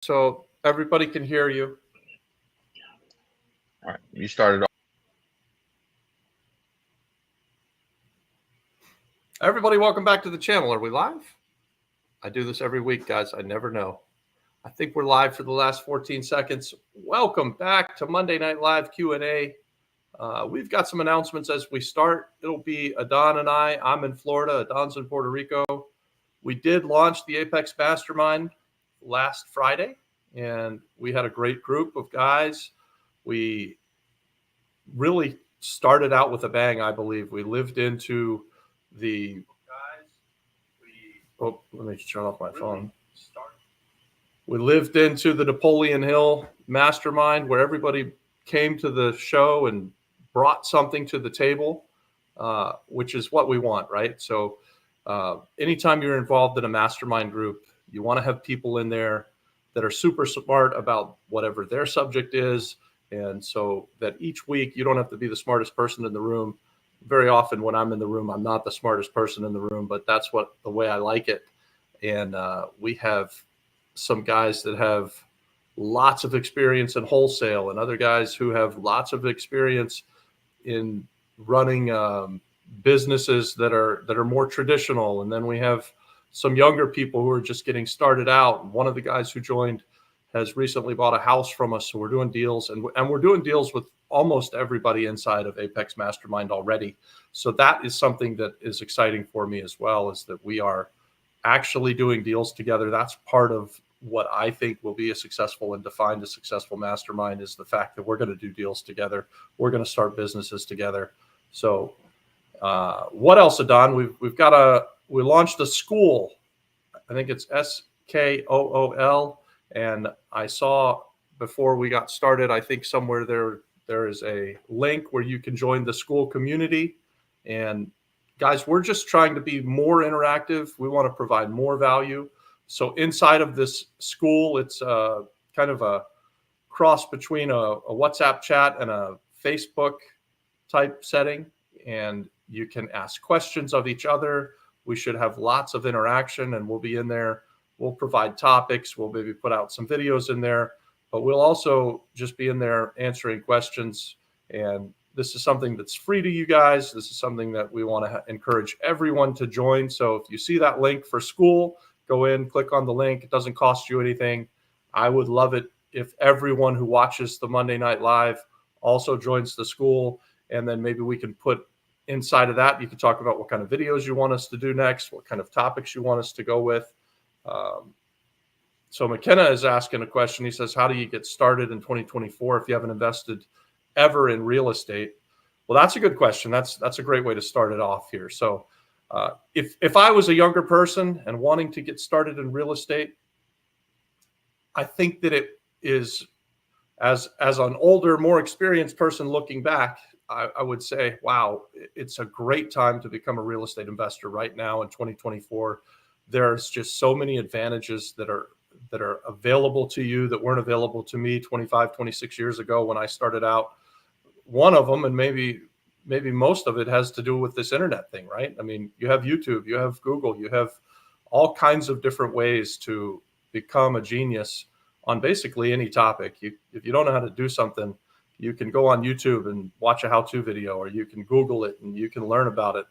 so everybody can hear you. All right, you started. Everybody, welcome back to the channel. Are we live? I do this every week, guys. I never know. I think we're live for the last 14 seconds. Welcome back to Monday Night Live Q&A. We've got some announcements as we start. It'll be Adon and I. I'm in Florida. Adon's in Puerto Rico. We did launch the Apex Mastermind last Friday, and we had a great group of guys. We really started out with a bang, I believe. We lived into the guys. Let me turn off my phone. We lived into the Napoleon Hill Mastermind, where everybody came to the show and brought something to the table, which is what we want, right? So anytime you're involved in a mastermind group, you want to have people in there that are super smart about whatever their subject is. And so that each week you don't have to be the smartest person in the room. Very often when I'm in the room, I'm not the smartest person in the room, but that's the way I like it. And we have some guys that have lots of experience in wholesale and other guys who have lots of experience in running businesses that are more traditional. And then we have some younger people who are just getting started out. One of the guys who joined has recently bought a house from us. So we're doing deals, and we're doing deals with almost everybody inside of Apex Mastermind already. So that is something that is exciting for me as well, is that we are actually doing deals together. That's part of what I think will be a successful and define a successful mastermind, is the fact that we're going to do deals together. We're going to start businesses together. So what else, Adon? We launched a school. I think it's SKOOL. And I saw before we got started, I think somewhere there is a link where you can join the school community. And guys, we're just trying to be more interactive. We want to provide more value. So inside of this school, it's kind of a cross between a WhatsApp chat and a Facebook type setting. And you can ask questions of each other. We should have lots of interaction, and we'll be in there. We'll provide topics. We'll maybe put out some videos in there, but we'll also just be in there answering questions. And this is something that's free to you guys. This is something that we want to encourage everyone to join. So if you see that link for school, go in, click on the link. It doesn't cost you anything. I would love it if everyone who watches the Monday Night Live also joins the school. And then maybe we can put inside of that, you can talk about what kind of videos you want us to do next, what kind of topics you want us to go with. So McKenna is asking a question. He says, how do you get started in 2024 if you haven't invested ever in real estate? Well, that's a good question. That's a great way to start it off here. So if I was a younger person and wanting to get started in real estate, I think that it is, as an older, more experienced person looking back, I would say, wow, it's a great time to become a real estate investor right now in 2024. There's just so many advantages that are available to you that weren't available to me 25, 26 years ago when I started out. One of them, and maybe most of it, has to do with this internet thing, right? I mean, you have YouTube, you have Google, you have all kinds of different ways to become a genius on basically any topic. If you don't know how to do something, you can go on YouTube and watch a how-to video, or you can Google it and you can learn about it.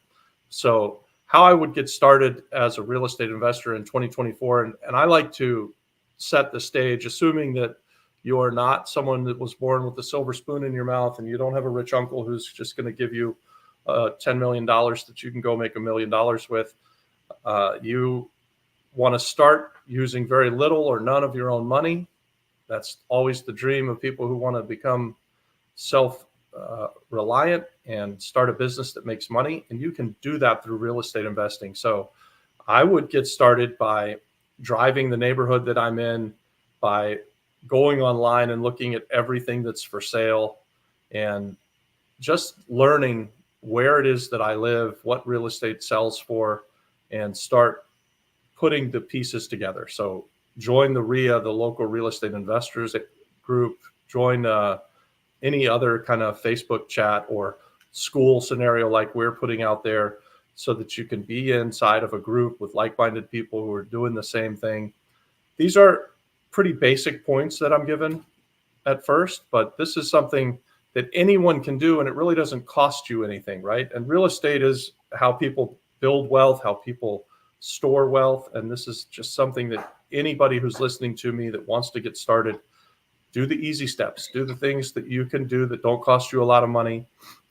So how I would get started as a real estate investor in 2024, and I like to set the stage, assuming that you are not someone that was born with a silver spoon in your mouth, and you don't have a rich uncle who's just going to give you $10 million that you can go make $1 million with. You want to start using very little or none of your own money. That's always the dream of people who want to become self-reliant and start a business that makes money. And you can do that through real estate investing. So I would get started by driving the neighborhood that I'm in, by going online and looking at everything that's for sale, and just learning where it is that I live, what real estate sells for, and start putting the pieces together. So join the RIA, the local real estate investors group, join any other kind of Facebook chat or school scenario like we're putting out there, so that you can be inside of a group with like-minded people who are doing the same thing. These are pretty basic points that I'm given at first, but this is something that anyone can do, and it really doesn't cost you anything, right? And real estate is how people build wealth, how people store wealth. And this is just something that anybody who's listening to me that wants to get started, do the easy steps, do the things that you can do that don't cost you a lot of money,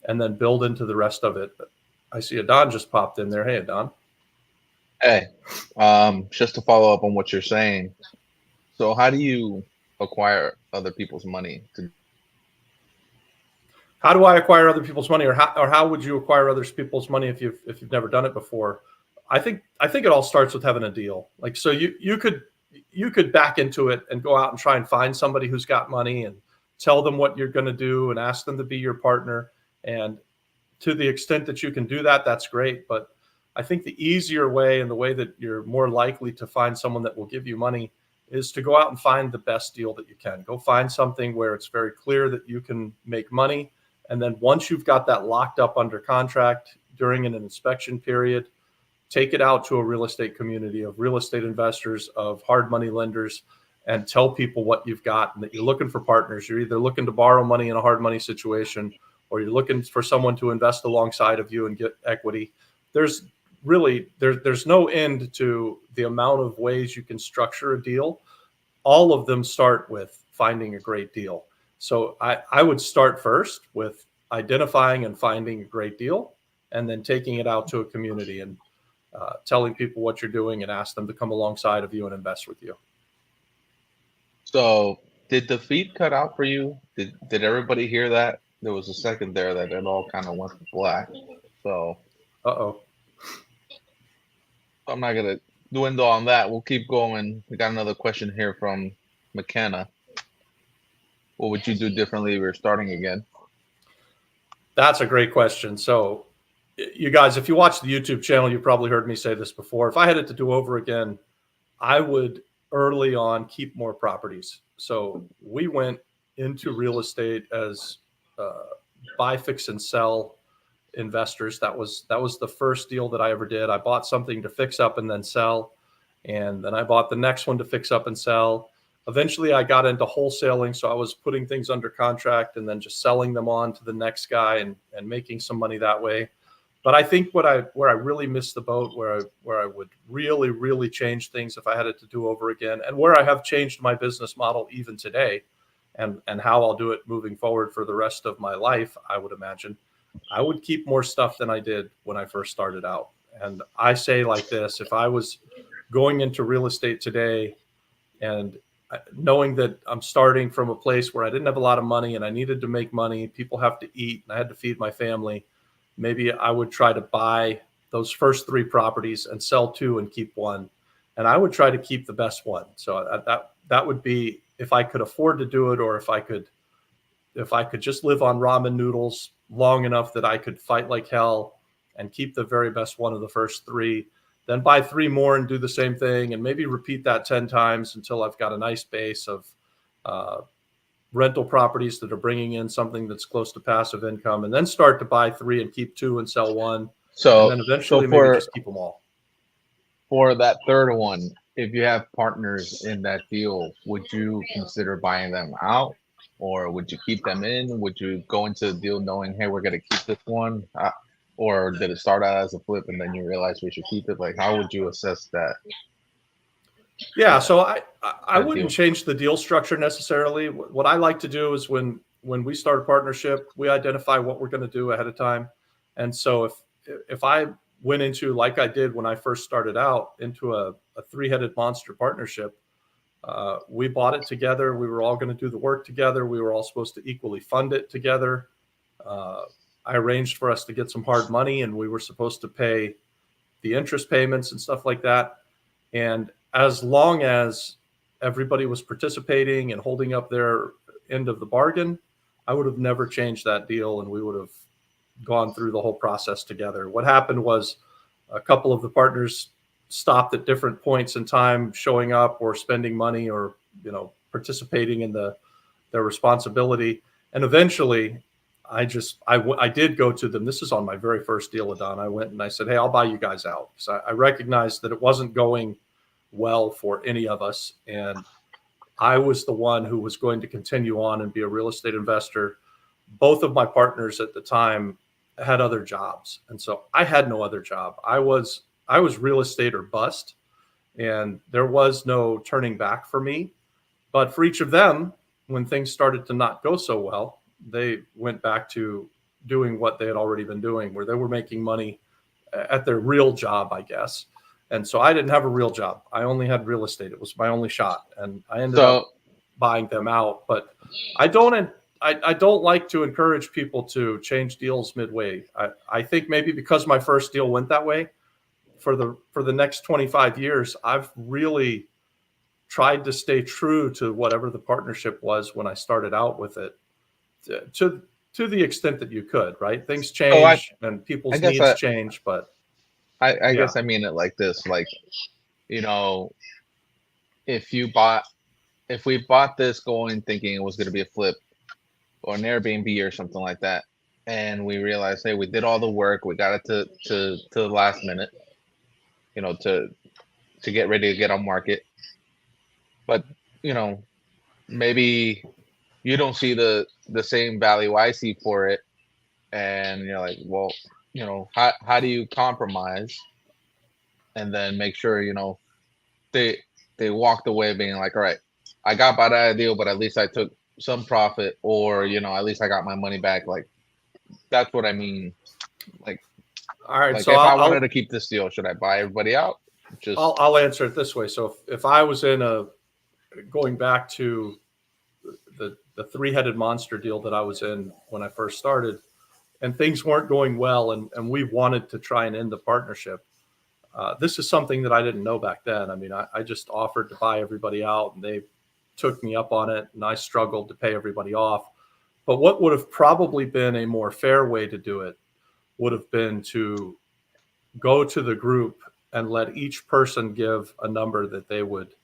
and then build into the rest of it. I see Adon just popped in there. Hey, Adon. Hey, just to follow up on what you're saying. So how do you acquire other people's money? How do I acquire other people's money, or how would you acquire other people's money if you've never done it before? I think it all starts with having a deal. Like, so you could back into it and go out and try and find somebody who's got money and tell them what you're going to do and ask them to be your partner. And to the extent that you can do that, that's great. But I think the easier way, and the way that you're more likely to find someone that will give you money, is to go out and find the best deal that you can. Go find something where it's very clear that you can make money. And then once you've got that locked up under contract during an inspection period, take it out to a real estate community of real estate investors, of hard money lenders, and tell people what you've got and that you're looking for partners. You're either looking to borrow money in a hard money situation, or you're looking for someone to invest alongside of you and get equity. There's no end to the amount of ways you can structure a deal. All of them start with finding a great deal. So I would start first with identifying and finding a great deal, and then taking it out to a community and telling people what you're doing and ask them to come alongside of you and invest with you. So did the feed cut out for you? Did everybody hear that? There was a second there that it all kind of went black. So I'm not gonna dwindle on that. We'll keep going. We got another question here from McKenna. What would you do differently if you're starting again? That's a great question. So you guys, if you watch the YouTube channel, you probably heard me say this before. If I had it to do over again, I would early on keep more properties. So we went into real estate as buy, fix, and sell investors. That was the first deal that I ever did. I bought something to fix up and then sell. And then I bought the next one to fix up and sell. Eventually I got into wholesaling. So I was putting things under contract and then just selling them on to the next guy and making some money that way. But I think where I really missed the boat, where I would really, really change things if I had it to do over again, and where I have changed my business model even today, and how I'll do it moving forward for the rest of my life, I would imagine, I would keep more stuff than I did when I first started out. And I say like this: if I was going into real estate today and knowing that I'm starting from a place where I didn't have a lot of money and I needed to make money, people have to eat, and I had to feed my family, maybe I would try to buy those first 3 properties and sell 2 and keep 1. And I would try to keep the best one. So that would be, if I could afford to do it, or if I could just live on ramen noodles long enough that I could fight like hell and keep the very best one of the first 3, then buy 3 more and do the same thing, and maybe repeat that 10 times until I've got a nice base of rental properties that are bringing in something that's close to passive income, and then start to buy 3 and keep 2 and sell 1. So and then eventually maybe just keep them all. For that third one, if you have partners in that deal, would you consider buying them out, or would you keep them in? Would you go into the deal knowing, hey, we're going to keep this one? Or did it start out as a flip and then you realize we should keep it? Like, how would you assess that? Yeah, so I wouldn't change the deal structure necessarily. What I like to do is when we start a partnership, we identify what we're going to do ahead of time. And so if I went into, like I did when I first started out, into a 3-headed monster partnership, we bought it together. We were all going to do the work together. We were all supposed to equally fund it together. I arranged for us to get some hard money, and we were supposed to pay the interest payments and stuff like that. And as long as everybody was participating and holding up their end of the bargain, I would have never changed that deal, and we would have gone through the whole process together. What happened was a couple of the partners stopped at different points in time showing up or spending money or, participating in their responsibility. And eventually I did go to them. This is on my very first deal with Don. I went and I said, hey, I'll buy you guys out. So I recognized that it wasn't going well for any of us. And I was the one who was going to continue on and be a real estate investor. Both of my partners at the time had other jobs, and so I had no other job. I was real estate or bust, and there was no turning back for me. But for each of them, when things started to not go so well, they went back to doing what they had already been doing, where they were making money at their real job, I guess. And so I didn't have a real job. I only had real estate. It was my only shot, and I ended up buying them out. But I don't like to encourage people to change deals midway. I think maybe because my first deal went that way, for the next 25 years, I've really tried to stay true to whatever the partnership was when I started out with it, to the extent that you could, right? Things change and people's needs change, but I guess I mean it like this, like, you know, if we bought this going thinking it was going to be a flip or an Airbnb or something like that, and we realized, hey, we did all the work, we got it to the last minute, you know, to get ready to get on market, but you know, maybe you don't see the same value I see for it, and you're like, well, you know, how do you compromise and then make sure, you know, they walked away being like, all right, I got by that deal, but at least I took some profit, or, you know, at least I got my money back. Like, that's what I mean. Like, all right. Like, So if I wanted to keep this deal, should I buy everybody out? Just I'll answer it this way. So if I was going back to the three-headed monster deal that I was in when I first started, and things weren't going well, and we wanted to try and end the partnership. This is something that I didn't know back then. I mean, I just offered to buy everybody out, and they took me up on it, and I struggled to pay everybody off. But what would have probably been a more fair way to do it would have been to go to the group and let each person give a number that they would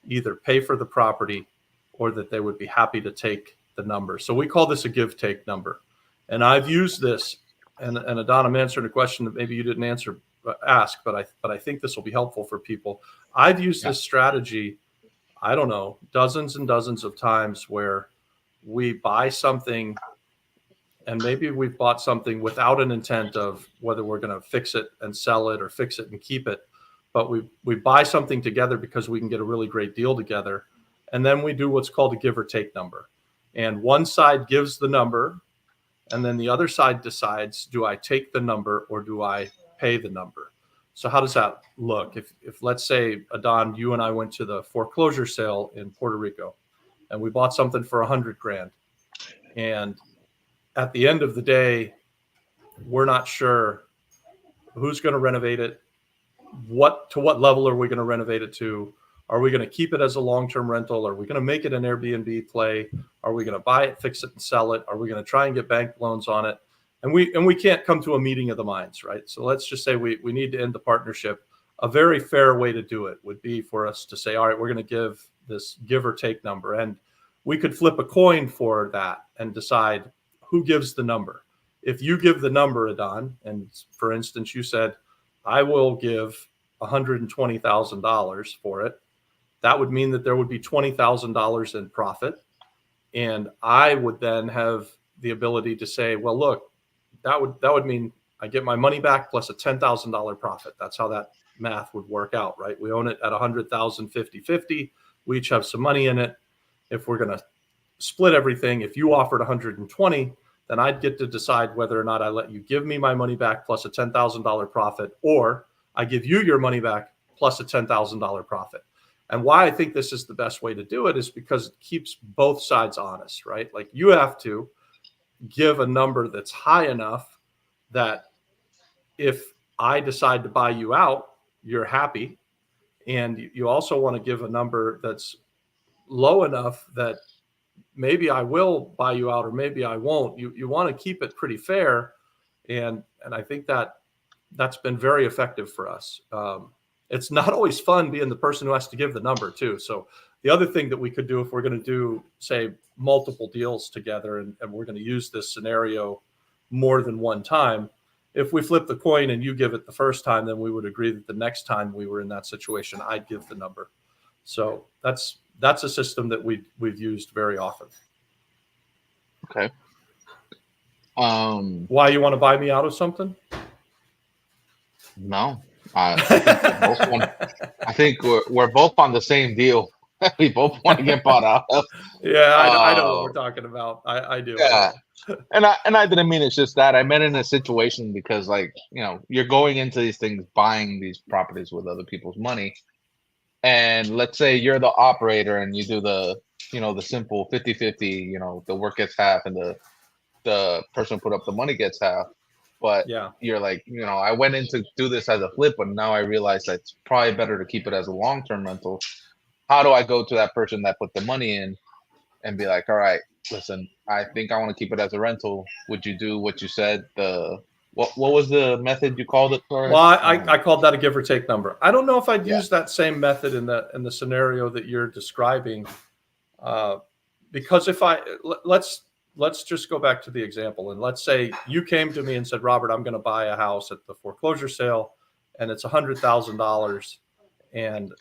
either pay for the property or that they would be happy to take the number. So we call this a give-take number. And I've used this, and Adon, I'm answering a question that maybe you didn't ask, but I think this will be helpful for people. I've used this strategy, I don't know, dozens and dozens of times, where we buy something, and maybe we've bought something without an intent of whether we're going to fix it and sell it or fix it and keep it. But we buy something together because we can get a really great deal together. And then we do what's called a give or take number. And one side gives the number, and then the other side decides, do I take the number or do I pay the number? So how does that look? If let's say, Adon, you and I went to the foreclosure sale in Puerto Rico, and we bought something for $100,000, and at the end of the day, we're not sure who's going to renovate it, to what level are we going to renovate it to? Are we going to keep it as a long-term rental? Are we going to make it an Airbnb play? Are we going to buy it, fix it, and sell it? Are we going to try and get bank loans on it? And we can't come to a meeting of the minds, right? So let's just say we need to end the partnership. A very fair way to do it would be for us to say, all right, we're going to give this give or take number. And we could flip a coin for that and decide who gives the number. If you give the number, Adon, and for instance, you said, I will give $120,000 for it, that would mean that there would be $20,000 in profit. And I would then have the ability to say, well, look, that would mean I get my money back plus a $10,000 profit. That's how that math would work out, right? We own it at 100,000, 50-50. We each have some money in it. If we're going to split everything, if you offered 120, then I'd get to decide whether or not I let you give me my money back plus a $10,000 profit, or I give you your money back plus a $10,000 profit. And why I think this is the best way to do it is because it keeps both sides honest, right? Like, you have to give a number that's high enough that if I decide to buy you out, you're happy. And you also want to give a number that's low enough that maybe I will buy you out or maybe I won't. You want to keep it pretty fair. And I think that's been very effective for us. It's not always fun being the person who has to give the number too. So the other thing that we could do, if we're going to do, say, multiple deals together, and we're going to use this scenario more than one time, if we flip the coin and you give it the first time, then we would agree that the next time we were in that situation, I'd give the number. So that's That's a system that we've used very often. Okay. Why you want to buy me out of something? No, I think we're both on the same deal. We both want to get bought out of. Yeah, I know what we're Uh, talking about. I do. yeah, and I didn't mean it's just that. I meant in a situation because, like, you're going into these things, buying these properties with other people's money, and let's say you're the operator and you do the simple 50-50, the work gets half and the person who put up the money gets half. But Yeah. you're like, I went in to do this as a flip, but now I realize that it's probably better to keep it as a long-term rental. How do I go to that person that put the money in and be like, all right, listen, I think I want to keep it as a rental. Would you do what you said? What was the method you called it for? Well, I called that a give or take number. I don't know if I'd Yeah. use that same method in the scenario that you're describing, because let's just go back to the example, and let's say you came to me and said, Robert, I'm going to buy a house at the foreclosure sale, and it's $100,000, and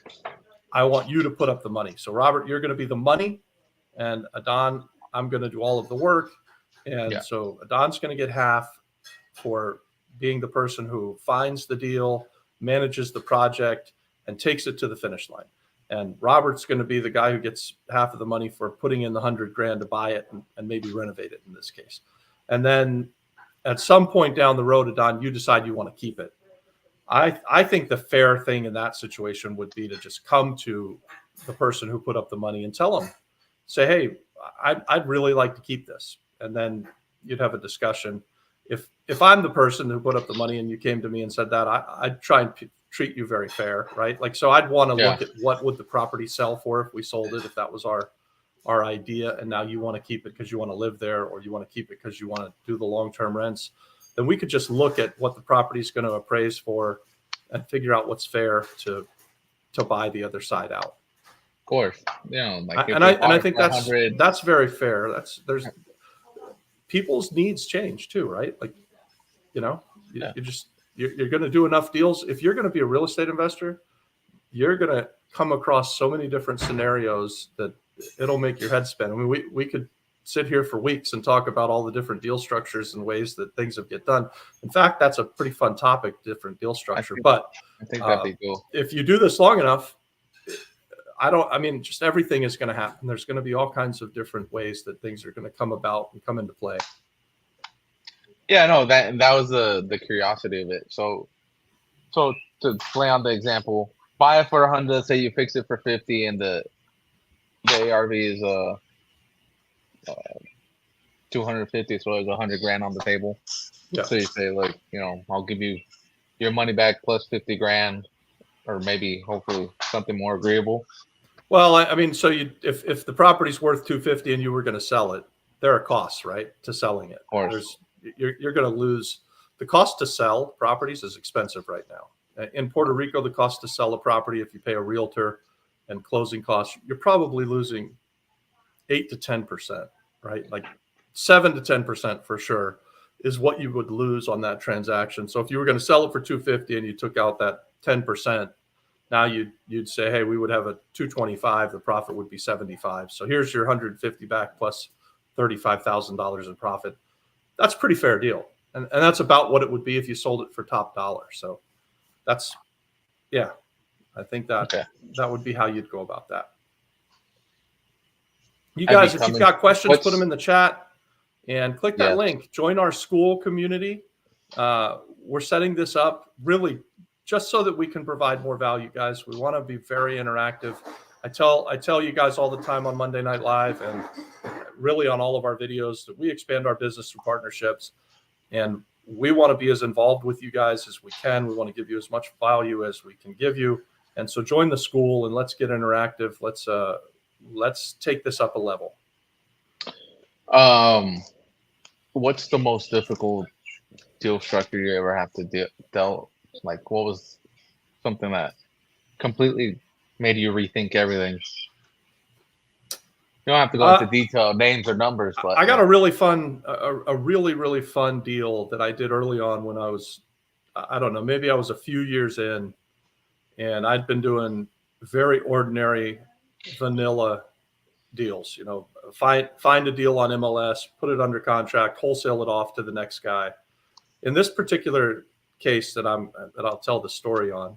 I want you to put up the money. So Robert, you're going to be the money, and Adon, I'm going to do all of the work, and so Adon's going to get half for being the person who finds the deal, manages the project, and takes it to the finish line. And Robert's going to be the guy who gets half of the money for putting in the $100,000 to buy it and maybe renovate it in this case. And then at some point down the road, Adon, you decide you want to keep it. I think the fair thing in that situation would be to just come to the person who put up the money and tell them, say, hey, I'd really like to keep this. And then you'd have a discussion. If I'm the person who put up the money and you came to me and said that, I'd try and treat you very fair, right? Like, so I'd want to look at what would the property sell for if we sold it, if that was our idea, and now you want to keep it because you want to live there, or you want to keep it because you want to do the long-term rents, then we could just look at what the property is going to appraise for and figure out what's fair to buy the other side out. Of course, I think that's very fair. There's people's needs change too, right? Like, you're going to do enough deals. If you're going to be a real estate investor, you're going to come across so many different scenarios that it'll make your head spin. I mean, we could sit here for weeks and talk about all the different deal structures and ways that things have get done. In fact, that's a pretty fun topic, different deal structure. I think that'd be cool. If you do this long enough, just everything is going to happen. There's going to be all kinds of different ways that things are going to come about and come into play. Yeah, no, that was the curiosity of it. So to play on the example, buy it for 100, say you fix it for 50, and the ARV is 250, so there's $100,000 on the table. Yeah. So you say, like, I'll give you your money back plus $50,000, or maybe hopefully something more agreeable. Well, I mean, so if the property's worth 250 and you were going to sell it, there are costs, right, to selling it. Of course. You're going to lose. The cost to sell properties is expensive right now. In Puerto Rico, the cost to sell a property, if you pay a realtor and closing costs, you're probably losing 8 to 10%, right? Like 7 to 10% for sure is what you would lose on that transaction. So if you were going to sell it for 250 and you took out that 10%, now you'd say, hey, we would have a 225. The profit would be 75. So here's your 150 back plus $35,000 in profit. That's a pretty fair deal. And that's about what it would be if you sold it for top dollar. So that's, I think that would be how you'd go about that. You guys, if you've got questions, put them in the chat and click that link. Join our school community. We're setting this up really just so that we can provide more value, guys. We want to be very interactive. I tell you guys all the time on Monday Night Live and really on all of our videos that we expand our business through partnerships, and we want to be as involved with you guys as we can. We want to give you as much value as we can give you. And so join the school and let's get interactive. Let's take this up a level. What's the most difficult deal structure you ever have to deal? Like, what was something that completely made you rethink everything? You don't have to go into detail, names or numbers, but I got a really fun, a really, really fun deal that I did early on when I was, I don't know, maybe I was a few years in, and I'd been doing very ordinary vanilla deals. You know, find a deal on MLS, put it under contract, wholesale it off to the next guy. In this particular case that I'll tell the story on,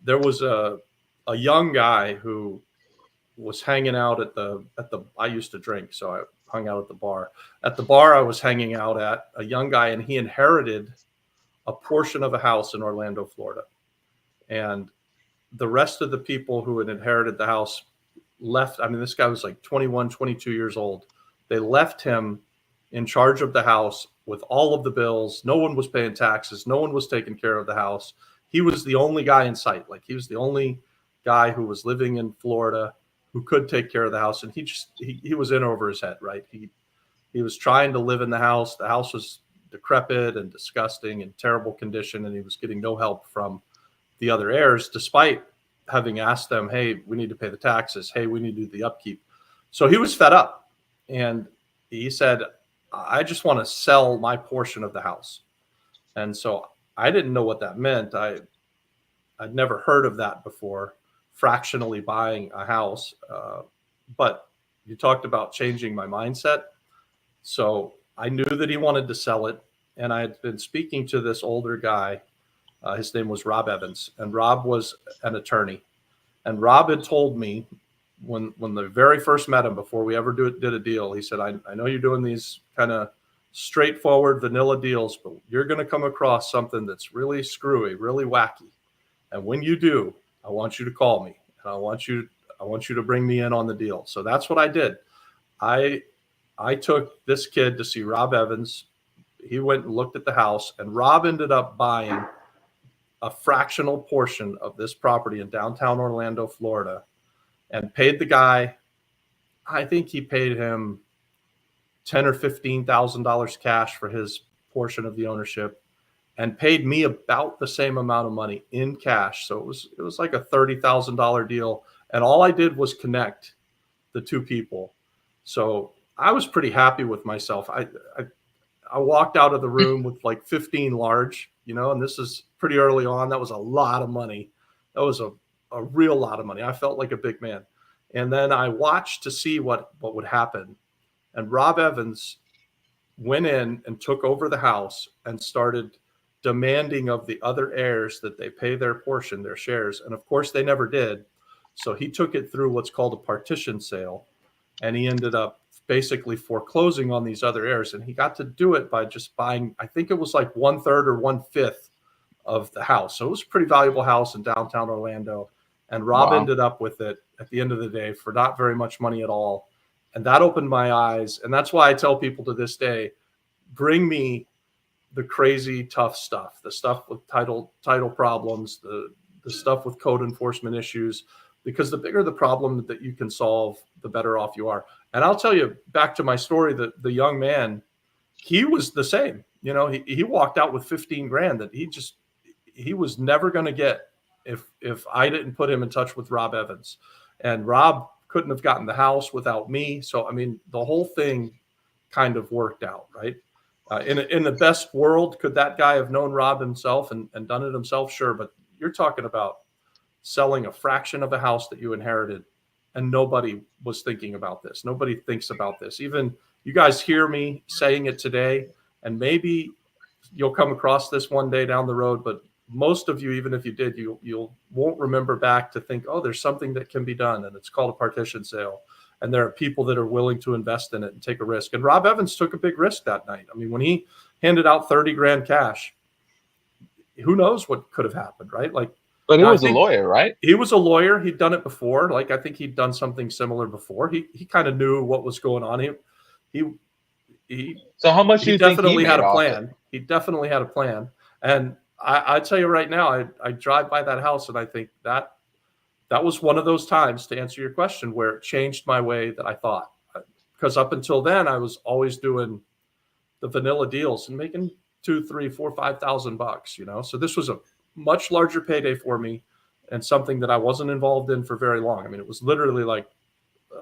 there was a young guy who was hanging out at the I used to drink, so I hung out at the bar. At the bar I was hanging out at, a young guy, and he inherited a portion of a house in Orlando, Florida. And the rest of the people who had inherited the house left. I mean, this guy was like 21, 22 years old. They left him in charge of the house with all of the bills. No one was paying taxes. No one was taking care of the house. He was the only guy in sight. Like, he was the only guy who was living in Florida who could take care of the house. And he was in over his head, right? He was trying to live in the house. The house was decrepit and disgusting and terrible condition. And he was getting no help from the other heirs, despite having asked them, hey, we need to pay the taxes. Hey, we need to do the upkeep. So he was fed up. And he said, I just want to sell my portion of the house. And so I didn't know what that meant. I'd never heard of that before, fractionally buying a house. But you talked about changing my mindset. So I knew that he wanted to sell it. And I had been speaking to this older guy. His name was Rob Evans. And Rob was an attorney. And Rob had told me when the very first met him, before we ever did a deal, he said, I know you're doing these kind of straightforward vanilla deals, but you're going to come across something that's really screwy, really wacky. And when you do, I want you to call me, and I want you to bring me in on the deal. So that's what I did. I took this kid to see Rob Evans. He went and looked at the house, and Rob ended up buying a fractional portion of this property in downtown Orlando, Florida, and paid the guy, I think he paid him $10,000 or $15,000 cash for his portion of the ownership, and paid me about the same amount of money in cash. So it was like a $30,000 deal. And all I did was connect the two people. So I was pretty happy with myself. I walked out of the room with like 15 large, and this is pretty early on. That was a lot of money. That was a real lot of money. I felt like a big man. And then I watched to see what would happen. And Rob Evans went in and took over the house and started demanding of the other heirs that they pay their portion, their shares. And of course they never did. So he took it through what's called a partition sale. And he ended up basically foreclosing on these other heirs. And he got to do it by just buying, I think it was like 1/3 or 1/5 of the house. So it was a pretty valuable house in downtown Orlando. And Rob ended up with it at the end of the day for not very much money at all. And that opened my eyes. And that's why I tell people to this day, bring me the crazy tough stuff, the stuff with title problems, the stuff with code enforcement issues, because the bigger the problem that you can solve, the better off you are. And I'll tell you, back to my story, that the young man, he was the same. He walked out with 15 grand that he was never going to get if I didn't put him in touch with Rob Evans. And Rob couldn't have gotten the house without me. So, I mean, the whole thing kind of worked out, right? In the best world, could that guy have known Rob himself and done it himself? Sure. But you're talking about selling a fraction of a house that you inherited, and nobody was thinking about this. Nobody thinks about this. Even you guys hear me saying it today, and maybe you'll come across this one day down the road, but most of you, even if you did, you won't remember back to think, oh, there's something that can be done, and it's called a partition sale. And there are people that are willing to invest in it and take a risk. And Rob Evans took a big risk that night. I mean, when he handed out 30 grand cash, who knows what could have happened, right? But he was a lawyer, right? He was a lawyer. He'd done it before. I think he'd done something similar before. He kind of knew what was going on. So how much do you think he had a plan? He definitely had a plan. And I tell you right now, I drive by that house and I think that was one of those times, to answer your question, where it changed my way that I thought. Because up until then, I was always doing the vanilla deals and making $2,000, $3,000, $4,000, $5,000, So this was a much larger payday for me, and something that I wasn't involved in for very long. I mean, it was literally like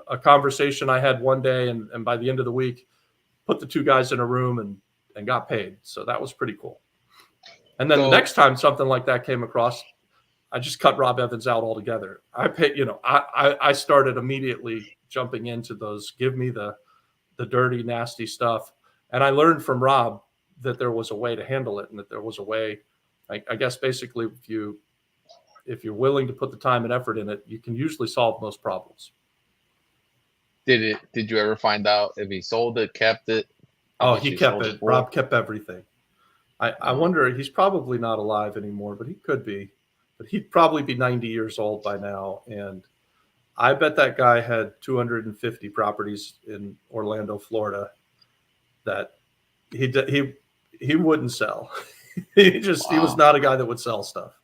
a conversation I had one day, and by the end of the week, put the two guys in a room and got paid. So that was pretty cool. And then the next time something like that came across, I just cut Rob Evans out altogether. I started immediately jumping into those. Give me the dirty, nasty stuff. And I learned from Rob that there was a way to handle it, and that there was a way. I guess basically, if you're willing to put the time and effort in it, you can usually solve most problems. Did you ever find out if he sold it, kept it? Oh, he kept it. Rob kept everything. I wonder, he's probably not alive anymore, but he could be. But he'd probably be 90 years old by now. And I bet that guy had 250 properties in Orlando, Florida that he wouldn't sell. He was not a guy that would sell stuff.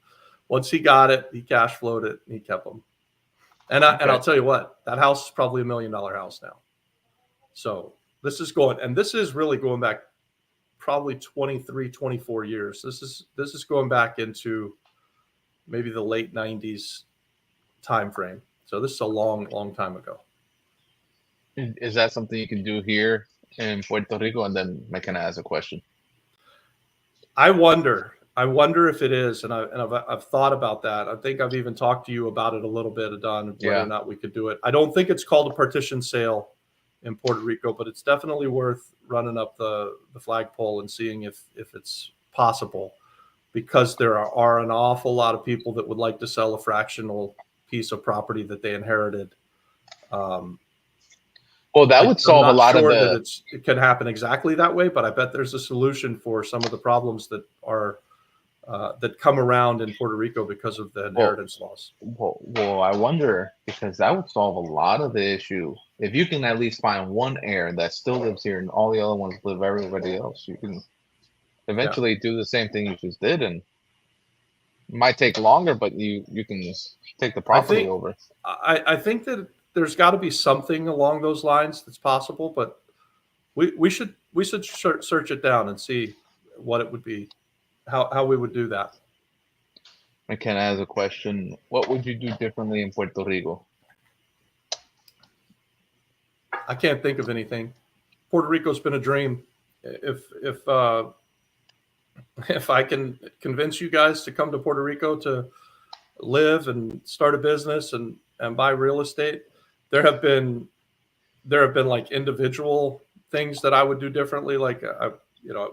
Once he got it, he cash flowed it, and he kept them. And I'll tell you what, that house is probably $1 million house now. So this is really going back probably 23, 24 years. This is going back into maybe the late 90s time frame. So this is a long, long time ago. Is that something you can do here in Puerto Rico? And then McKenna has a question. I wonder if it is, and I've thought about that. I think I've even talked to you about it a little bit, Adon, whether or not we could do it. I don't think it's called a partition sale in Puerto Rico, but it's definitely worth running up the flagpole and seeing if it's possible, because there are an awful lot of people that would like to sell a fractional piece of property that they inherited. Well, that would solve a lot of it can happen exactly that way, but I bet there's a solution for some of the problems that are that come around in Puerto Rico because of the inheritance laws. Well, I wonder, because that would solve a lot of the issue. If you can at least find one heir that still lives here and all the other ones live everybody else, you can eventually do the same thing you just did, and it might take longer, but you can just take the property over. I think that there's got to be something along those lines that's possible, but we should search it down and see what it would be, how we would do that. McKenna has a question. What would you do differently in Puerto Rico? I can't think of anything. Puerto Rico's been a dream. If I can convince you guys to come to Puerto Rico to live and start a business and buy real estate, there have been like individual things that I would do differently. Like I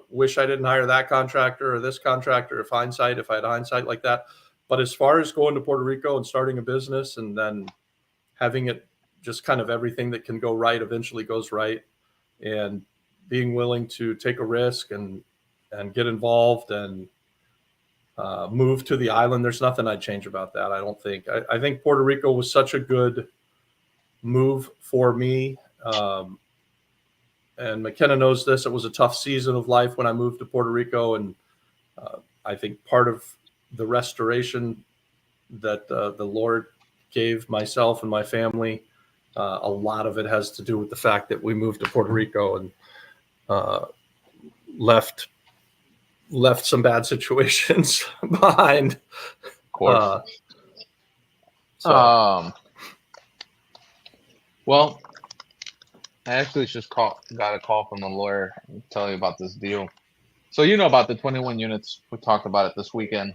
wish I didn't hire that contractor or this contractor. If I had hindsight like that. But as far as going to Puerto Rico and starting a business and then having it just kind of everything that can go right eventually goes right, and being willing to take a risk and get involved and move to the island, there's nothing I'd change about that. I don't think. I think Puerto Rico was such a good move for me. And McKenna knows this. It was a tough season of life when I moved to Puerto Rico. And I think part of the restoration that the Lord gave myself and my family, a lot of it has to do with the fact that we moved to Puerto Rico and left some bad situations behind. Of course. Well, I actually just got a call from the lawyer to tell you about this deal. So you know about the 21 units. We talked about it this weekend.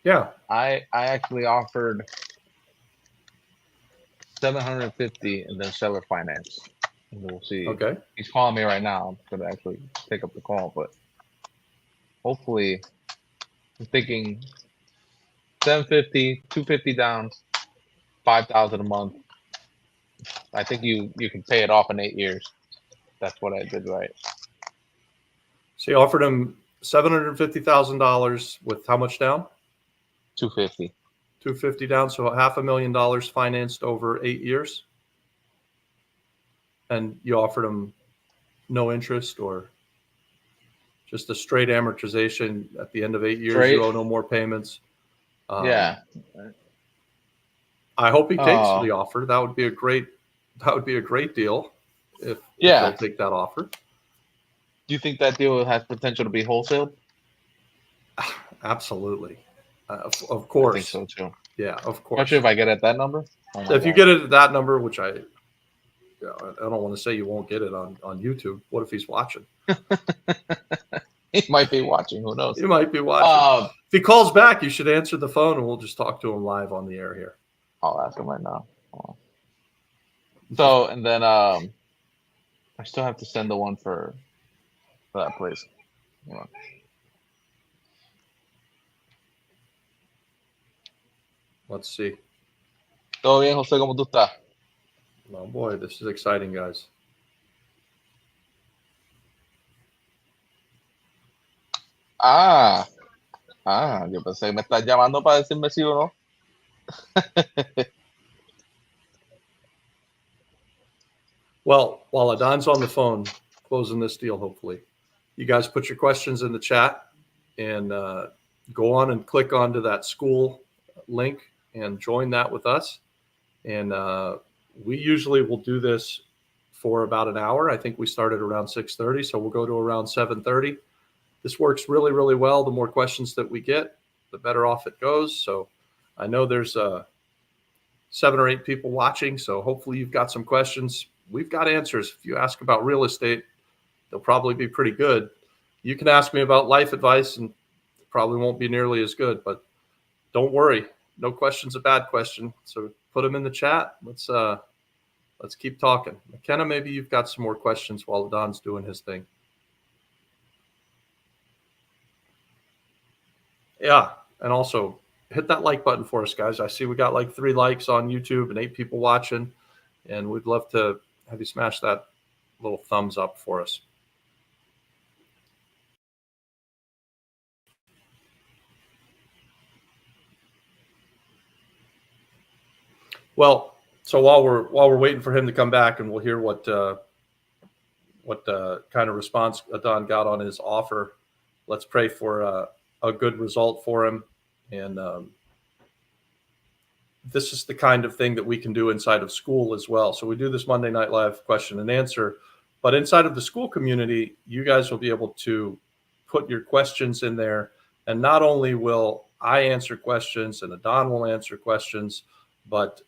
Yeah. I actually offered 750 and then seller finance. And we'll see. Okay. He's calling me right now. I'm going to actually take up the call, but hopefully I'm thinking 750, 250 down, 5,000 a month. I think you can pay it off in 8 years. That's what I did right. So you offered him $750,000 with how much down? 250. 250 down, so $500,000 financed over 8 years. And you offered him no interest or just a straight amortization at the end of 8 years. Straight. You owe no more payments. Yeah. I hope he takes the offer. That would be a great deal if he'll take that offer. Do you think that deal has potential to be wholesale? Absolutely. Of course. I think so too. Yeah, of course. Especially if I get at that number. If you get it at that number, which I don't want to say you won't get it on YouTube. What if he's watching? He might be watching. Who knows? He might be watching. If he calls back, you should answer the phone, and we'll just talk to him live on the air here. I'll ask him right now. So, and then I still have to send the one for that place. Hold on. Let's see. Todo bien, José, ¿cómo tú estás? Oh boy, this is exciting, guys. Yo pensé que me estás llamando para decirme sí o no. Well, while Adon's on the phone closing this deal, hopefully, you guys put your questions in the chat and go on and click onto that school link and join that with us. And we usually will do this for about an hour. I think we started around 6:30, so we'll go to around 7:30. This works really, really well. The more questions that we get, the better off it goes. So I know there's 7 or 8 people watching, so hopefully you've got some questions. We've got answers. If you ask about real estate, they'll probably be pretty good. You can ask me about life advice, and it probably won't be nearly as good, but don't worry. No question's a bad question. So put them in the chat. Let's keep talking. McKenna, maybe you've got some more questions while Don's doing his thing. Yeah, and also hit that like button for us, guys. I see we got like 3 likes on YouTube and 8 people watching, and we'd love to have you smash that little thumbs up for us. Well, so while we're waiting for him to come back, and we'll hear what kind of response Adon got on his offer, let's pray for a good result for him. And this is the kind of thing that we can do inside of school as well. So we do this Monday Night Live question and answer, but inside of the school community, you guys will be able to put your questions in there. And not only will I answer questions and Adon will answer questions, but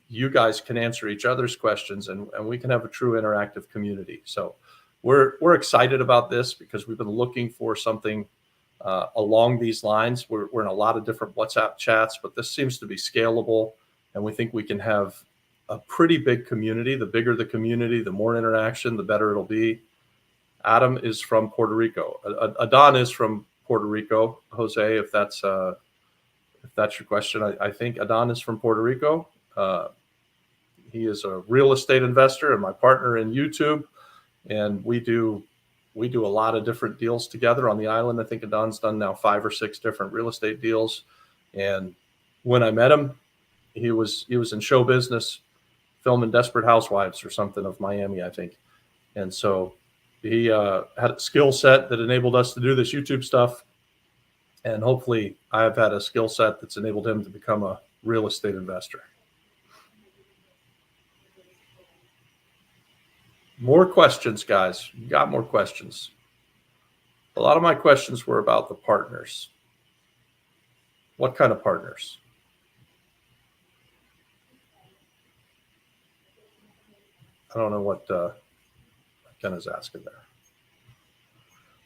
you guys can answer each other's questions, and we can have a true interactive community. So we're excited about this because we've been looking for something along these lines. We're in a lot of different WhatsApp chats, but this seems to be scalable, and we think we can have a pretty big community. The bigger the community, the more interaction, the better it'll be. Adam is from Puerto Rico. Adon is from Puerto Rico. Jose, if that's your question, I think Adon is from Puerto Rico. He is a real estate investor and my partner in YouTube, and we do a lot of different deals together on the island. I think Adon's done now 5 or 6 different real estate deals. And when I met him, he was in show business, filming Desperate Housewives or something of Miami, I think. And so he had a skill set that enabled us to do this YouTube stuff. And hopefully I've had a skill set that's enabled him to become a real estate investor. More questions, guys. You got more questions. A lot of my questions were about the partners. What kind of partners? I don't know what Ken is asking there.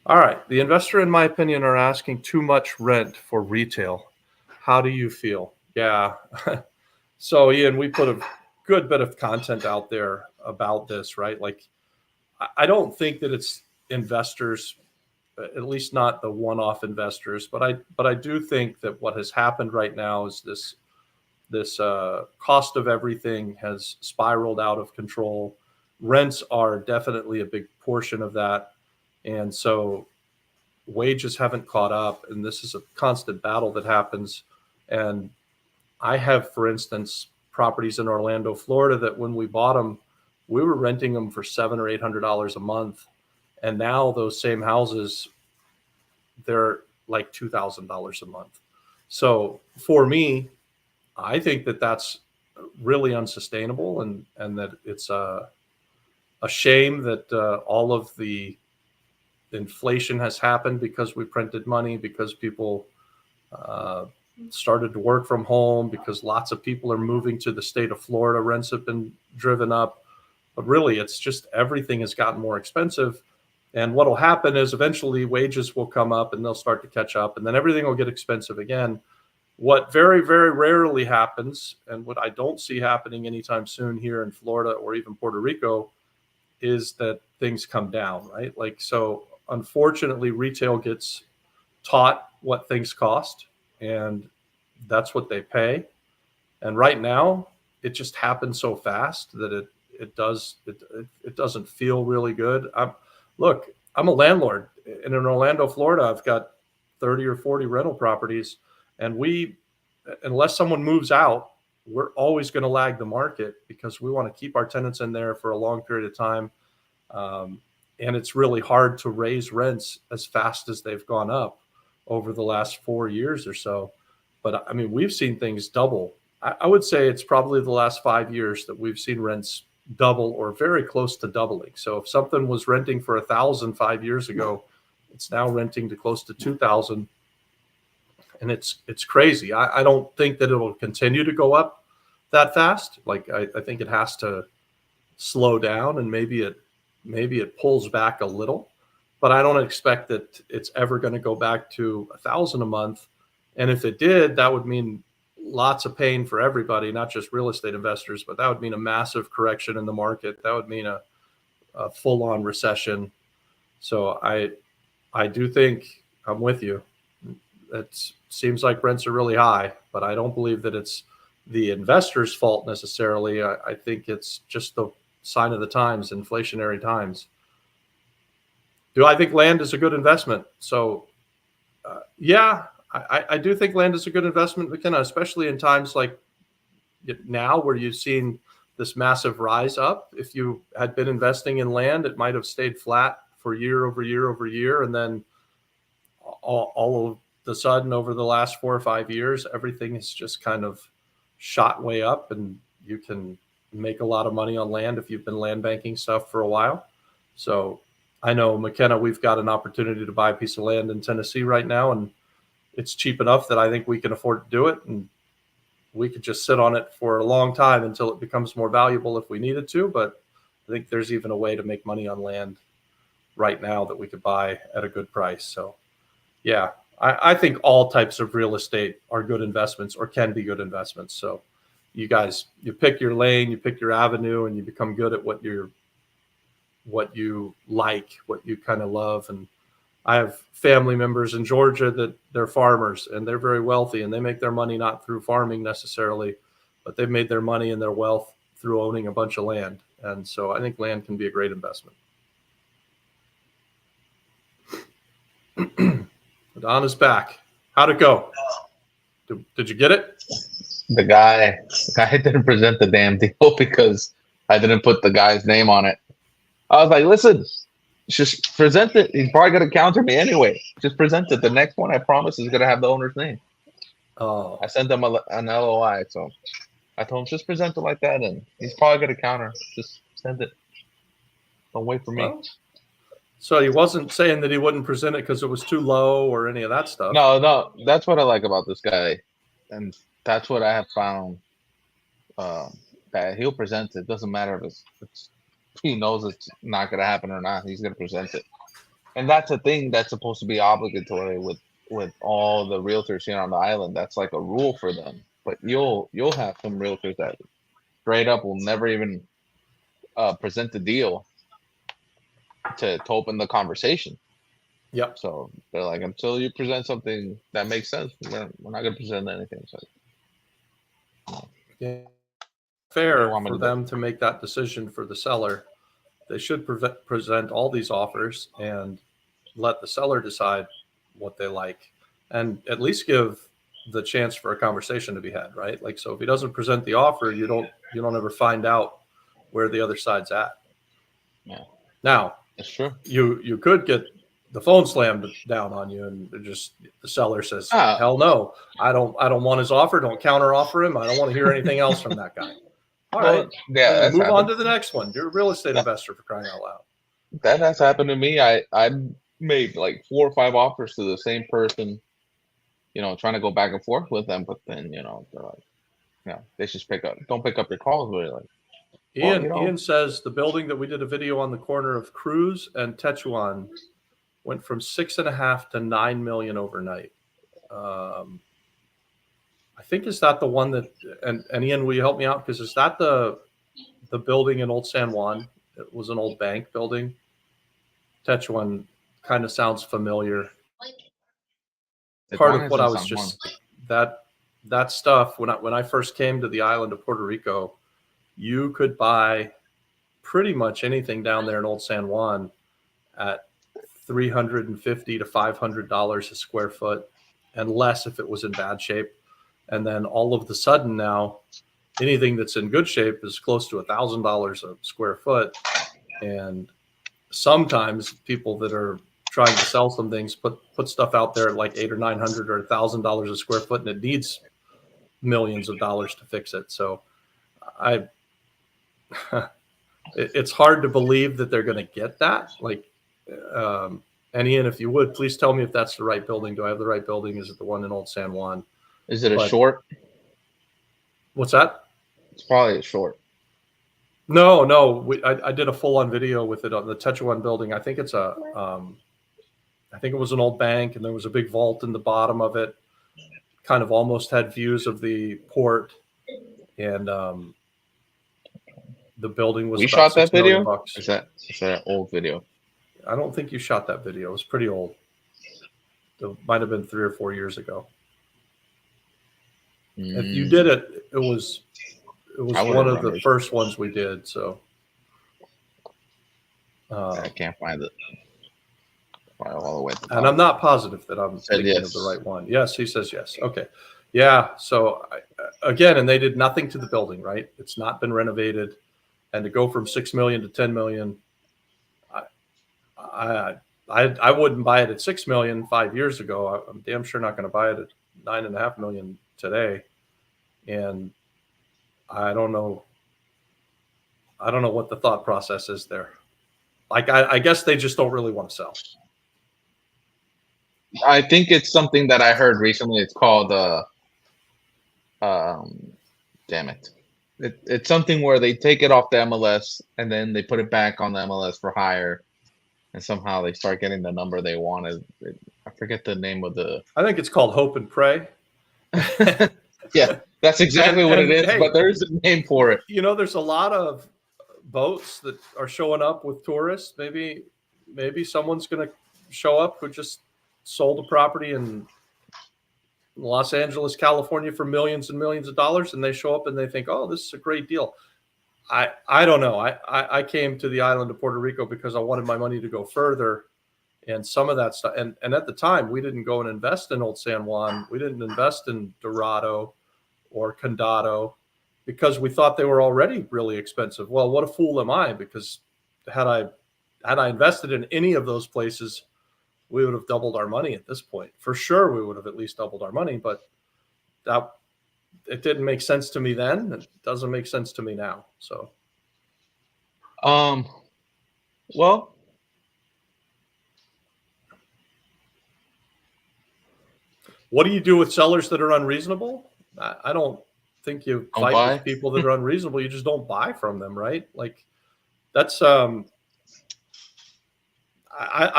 All right. The investor, in my opinion, are asking too much rent for retail. How do you feel? Yeah. So, Ian, we put a good bit of content out there about this, right? Like, I don't think that it's investors, at least not the one-off investors, but I do think that what has happened right now is this cost of everything has spiraled out of control. Rents are definitely a big portion of that, and so wages haven't caught up, and this is a constant battle that happens. And I have, for instance, properties in Orlando, Florida, that when we bought them, we were renting them for $700 or $800 a month. And now those same houses, they're like $2,000 a month. So for me, I think that that's really unsustainable, and that it's a shame that all of the inflation has happened because we printed money, because people started to work from home, because lots of people are moving to the state of Florida. Rents have been driven up, but really it's just everything has gotten more expensive. And what will happen is eventually wages will come up and they'll start to catch up, and then everything will get expensive again. What very, very rarely happens, and what I don't see happening anytime soon here in Florida or even Puerto Rico, is that things come down, right? Like, so unfortunately, retail gets taught what things cost, and that's what they pay. And right now, it just happens so fast that it doesn't feel really good. I'm a landlord, and in Orlando, Florida. I've got 30 or 40 rental properties, and unless someone moves out, we're always going to lag the market because we want to keep our tenants in there for a long period of time. And it's really hard to raise rents as fast as they've gone up over the last 4 years or so. But I mean, we've seen things double. I would say it's probably the last 5 years that we've seen rents double or very close to doubling. So if something was renting for 1,000 5 years ago, it's now renting to close to 2,000, and it's crazy. I don't think that it'll continue to go up that fast. Like I think it has to slow down, and maybe it pulls back a little, but I don't expect that it's ever going to go back to 1,000 a month. And if it did, that would mean lots of pain for everybody, not just real estate investors, but that would mean a massive correction in the market. That would mean a full-on recession. So I do think I'm with you. It seems like rents are really high, but I don't believe that it's the investor's fault necessarily. I think it's just the sign of the times, inflationary times. Do I think land is a good investment? So, yeah, I do think land is a good investment, McKenna, especially in times like now where you've seen this massive rise up. If you had been investing in land, it might have stayed flat for year over year over year. And then all of the sudden, over the last 4 or 5 years, everything has just kind of shot way up, and you can make a lot of money on land if you've been land banking stuff for a while. So I know, McKenna, we've got an opportunity to buy a piece of land in Tennessee right now, and it's cheap enough that I think we can afford to do it. And we could just sit on it for a long time until it becomes more valuable if we needed to. But I think there's even a way to make money on land right now that we could buy at a good price. So yeah, I think all types of real estate are good investments or can be good investments. So you guys, you pick your lane, you pick your avenue, and you become good at what you like, what you kind of love. And I have family members in Georgia that they're farmers, and they're very wealthy, and they make their money not through farming necessarily, but they've made their money and their wealth through owning a bunch of land. And so I think land can be a great investment. Don is back. How'd it go? Did you get it? The guy didn't present the damn deal because I didn't put the guy's name on it. I was like, listen, just present it. He's probably going to counter me anyway. Just present it. The next one, I promise, is going to have the owner's name. Oh, I sent him an LOI, so I told him, just present it like that, and he's probably going to counter. Just send it. Don't wait for me. well, so he wasn't saying that he wouldn't present it because it was too low or any of that stuff. No, that's what I like about this guy, and that's what I have found. That he'll present it. Doesn't matter if he knows it's not going to happen or not. He's going to present it, and that's a thing that's supposed to be obligatory with all the realtors here on the island. That's like a rule for them. But you'll have some realtors that straight up will never even present the deal to open the conversation. Yep. So they're like, until you present something that makes sense, we're not going to present anything. So Yeah. Fair want me for to them to make that decision for the seller. They should present all these offers and let the seller decide what they like, and at least give the chance for a conversation to be had, right? Like, so if he doesn't present the offer, you don't ever find out where the other side's at. Yeah. Now, That's true. You could get the phone slammed down on you, and just the seller says, hell no, I don't want his offer. Don't counter offer him. I don't want to hear anything else from that guy. All right. Yeah, then that's move on happened. to the next one. You're a real estate investor, for crying out loud. That has happened to me. I made like 4 or 5 offers to the same person, trying to go back and forth with them, but then they're like, they just don't pick up your calls. Really, like, Well, Ian says the building that we did a video on the corner of Cruz and Tetuan went from 6.5 to 9 million overnight. I think, is that the one that, and Ian, will you help me out? Because is that the building in Old San Juan? It was an old bank building. Tetuan kind of sounds familiar. Part of what I was just, that stuff, when I first came to the island of Puerto Rico, you could buy pretty much anything down there in Old San Juan at $350 to $500 a square foot, and less if it was in bad shape. And then all of the sudden now, anything that's in good shape is close to $1,000 a square foot. And sometimes people that are trying to sell some things put stuff out there at like $800 or $900 or $1,000 a square foot, and it needs millions of dollars to fix it. So it's hard to believe that they're going to get that. Like, and Ian, if you would, please tell me if that's the right building. Do I have the right building? Is it the one in Old San Juan? Is it a short? What's that? It's probably a short. No. I did a full-on video with it on the Tetuan building. I think it's I think it was an old bank, and there was a big vault in the bottom of it. Kind of almost had views of the port, and the building was. We about shot that video. $6 million. Is that an old video? I don't think you shot that video. It was pretty old. It might have been 3 or 4 years ago. If you did it, it was one of the first ones we did. So I can't find it. All the way at the top. And I'm not positive that I'm thinking of the right one. Yes, he says yes. Okay. Yeah. So again, and they did nothing to the building, right? It's not been renovated. And to go from 6 million to 10 million, I wouldn't buy it at 6 million 5 years ago. I'm damn sure not going to buy it at 9.5 million today. And I don't know what the thought process is there. Like, I guess they just don't really want to sell. I think it's something that I heard recently. It's called damn it. It's something where they take it off the MLS and then they put it back on the MLS for hire, and somehow they start getting the number they wanted. I forget the name of the. I think it's called Hope and Pray. Yeah, that's exactly what it is. Hey, but there is a name for it. You know, there's a lot of boats that are showing up with tourists. Maybe someone's going to show up who just sold a property in Los Angeles, California for millions and millions of dollars, and they show up and they think, oh, this is a great deal. I don't know. I came to the island of Puerto Rico because I wanted my money to go further, and some of that stuff. And at the time, we didn't go and invest in Old San Juan. We didn't invest in Dorado or Condado because we thought they were already really expensive. Well, what a fool am I? Because had I invested in any of those places, we would have doubled our money at this point. For sure, we would have at least doubled our money, but it didn't make sense to me then. It doesn't make sense to me now. So, well, what do you do with sellers that are unreasonable? I don't think you fight with people that are unreasonable. You just don't buy from them, right? Like, that's I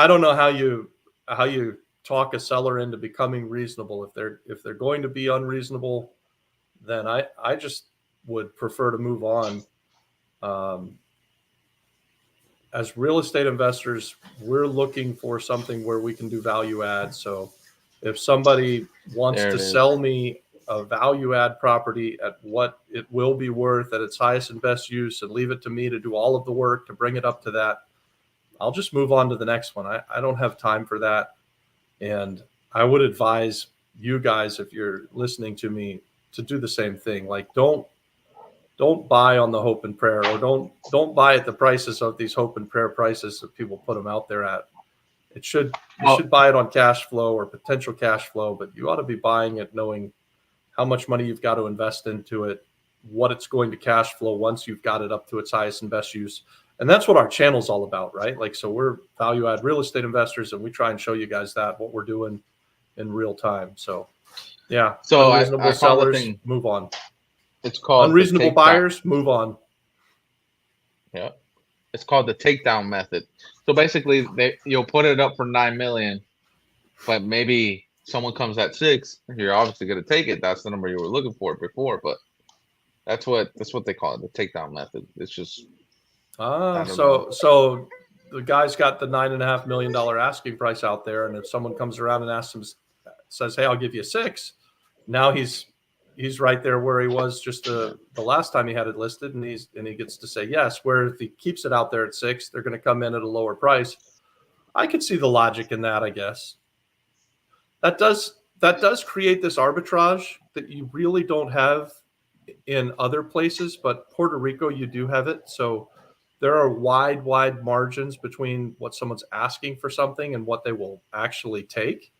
don't know how you talk a seller into becoming reasonable. If they're going to be unreasonable, then I just would prefer to move on. As real estate investors, we're looking for something where we can do value add. So if somebody wants to sell me a value add property at what it will be worth at its highest and best use and leave it to me to do all of the work to bring it up to that, I'll just move on to the next one. I don't have time for that. And I would advise you guys, if you're listening to me, to do the same thing. Like, don't buy on the hope and prayer, or don't buy at the prices of these hope and prayer prices that people put them out there at. You should buy it on cash flow or potential cash flow, but you ought to be buying it knowing how much money you've got to invest into it, what it's going to cash flow once you've got it up to its highest and best use. And that's what our channel's all about, right? Like, so we're value add real estate investors, and we try and show you guys what we're doing in real time. So, yeah. So unreasonable sellers, move on. It's called unreasonable buyers, move on. Yeah. It's called the takedown method. So basically, you'll put it up for 9 million, but maybe someone comes at 6. You're obviously going to take it. That's the number you were looking for before, but that's what they call it, the takedown method. It's just I don't know. So the guy's got the $9.5 million asking price out there, and if someone comes around and asks him, says, "Hey, I'll give you 6," now he's right there where he was just the last time he had it listed, and he gets to say yes. Where if he keeps it out there at 6, they're going to come in at a lower price. I could see the logic in that, I guess. That does create this arbitrage that you really don't have in other places, but Puerto Rico, you do have it. So there are wide margins between what someone's asking for something and what they will actually take.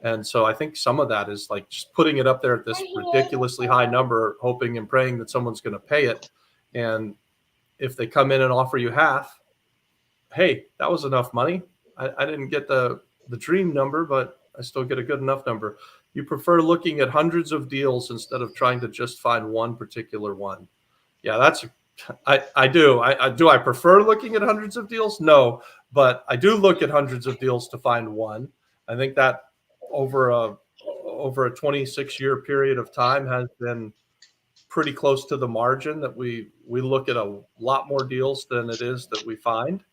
And so I think some of that is like just putting it up there at this ridiculously high number, hoping and praying that someone's going to pay it. And if they come in and offer you half, hey, that was enough money. I didn't get the dream number, but I still get a good enough number. You prefer looking at hundreds of deals instead of trying to just find one particular one. Yeah, I do. I prefer looking at hundreds of deals? No, but I do look at hundreds of deals to find one. I think that over a 26-year period of time has been pretty close to the margin that we look at a lot more deals than it is that we find.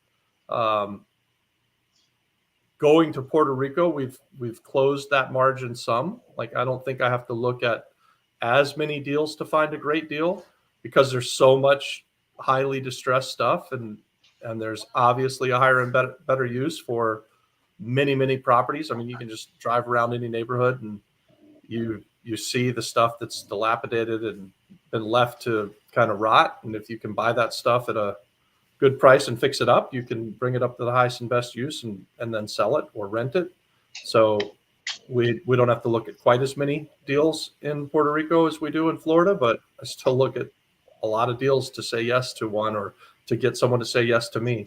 Going to Puerto Rico, we've closed that margin some. Like, I don't think I have to look at as many deals to find a great deal because there's so much highly distressed stuff, and there's obviously a higher and better use for many properties. I mean, you can just drive around any neighborhood and you see the stuff that's dilapidated and been left to kind of rot. And if you can buy that stuff at a good price and fix it up, you can bring it up to the highest and best use and then sell it or rent it. So we don't have to look at quite as many deals in Puerto Rico as we do in Florida, but I still look at a lot of deals to say yes to one or to get someone to say yes to me.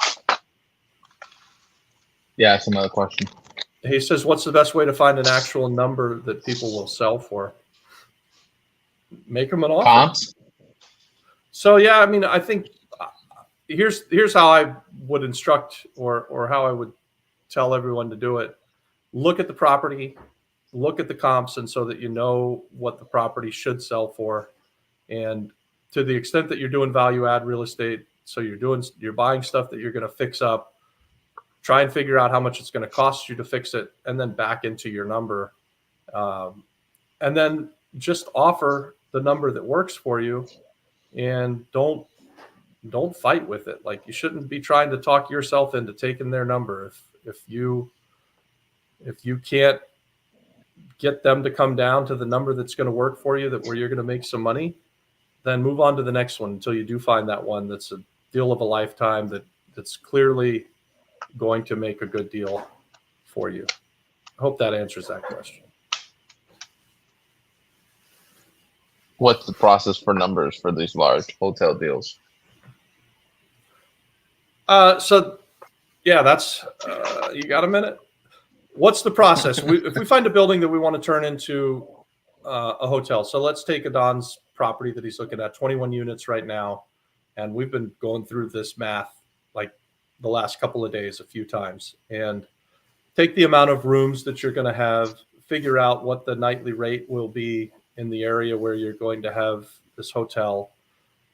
Yeah, that's another question. He says, what's the best way to find an actual number that people will sell for? Make them an offer. Comps? So, yeah, I mean, I think here's how I would instruct or how I would tell everyone to do it. Look at the property, look at the comps, and so that you know what the property should sell for. And to the extent that you're doing value add real estate, so you're buying stuff that you're going to fix up, try and figure out how much it's going to cost you to fix it, and then back into your number. And then just offer the number that works for you, and don't fight with it. Like, you shouldn't be trying to talk yourself into taking their number. If you can't get them to come down to the number that's going to work for you, where you're going to make some money, then move on to the next one until you do find that one that's a deal of a lifetime that's clearly going to make a good deal for you. I hope that answers that question. What's the process for numbers for these large hotel deals? So yeah, that's you got a minute? What's the process? If we find a building that we want to turn into a hotel, so let's take Adon's property that he's looking at, 21 units right now, and we've been going through this math like the last couple of days a few times, and take the amount of rooms that you're going to have, figure out what the nightly rate will be in the area where you're going to have this hotel,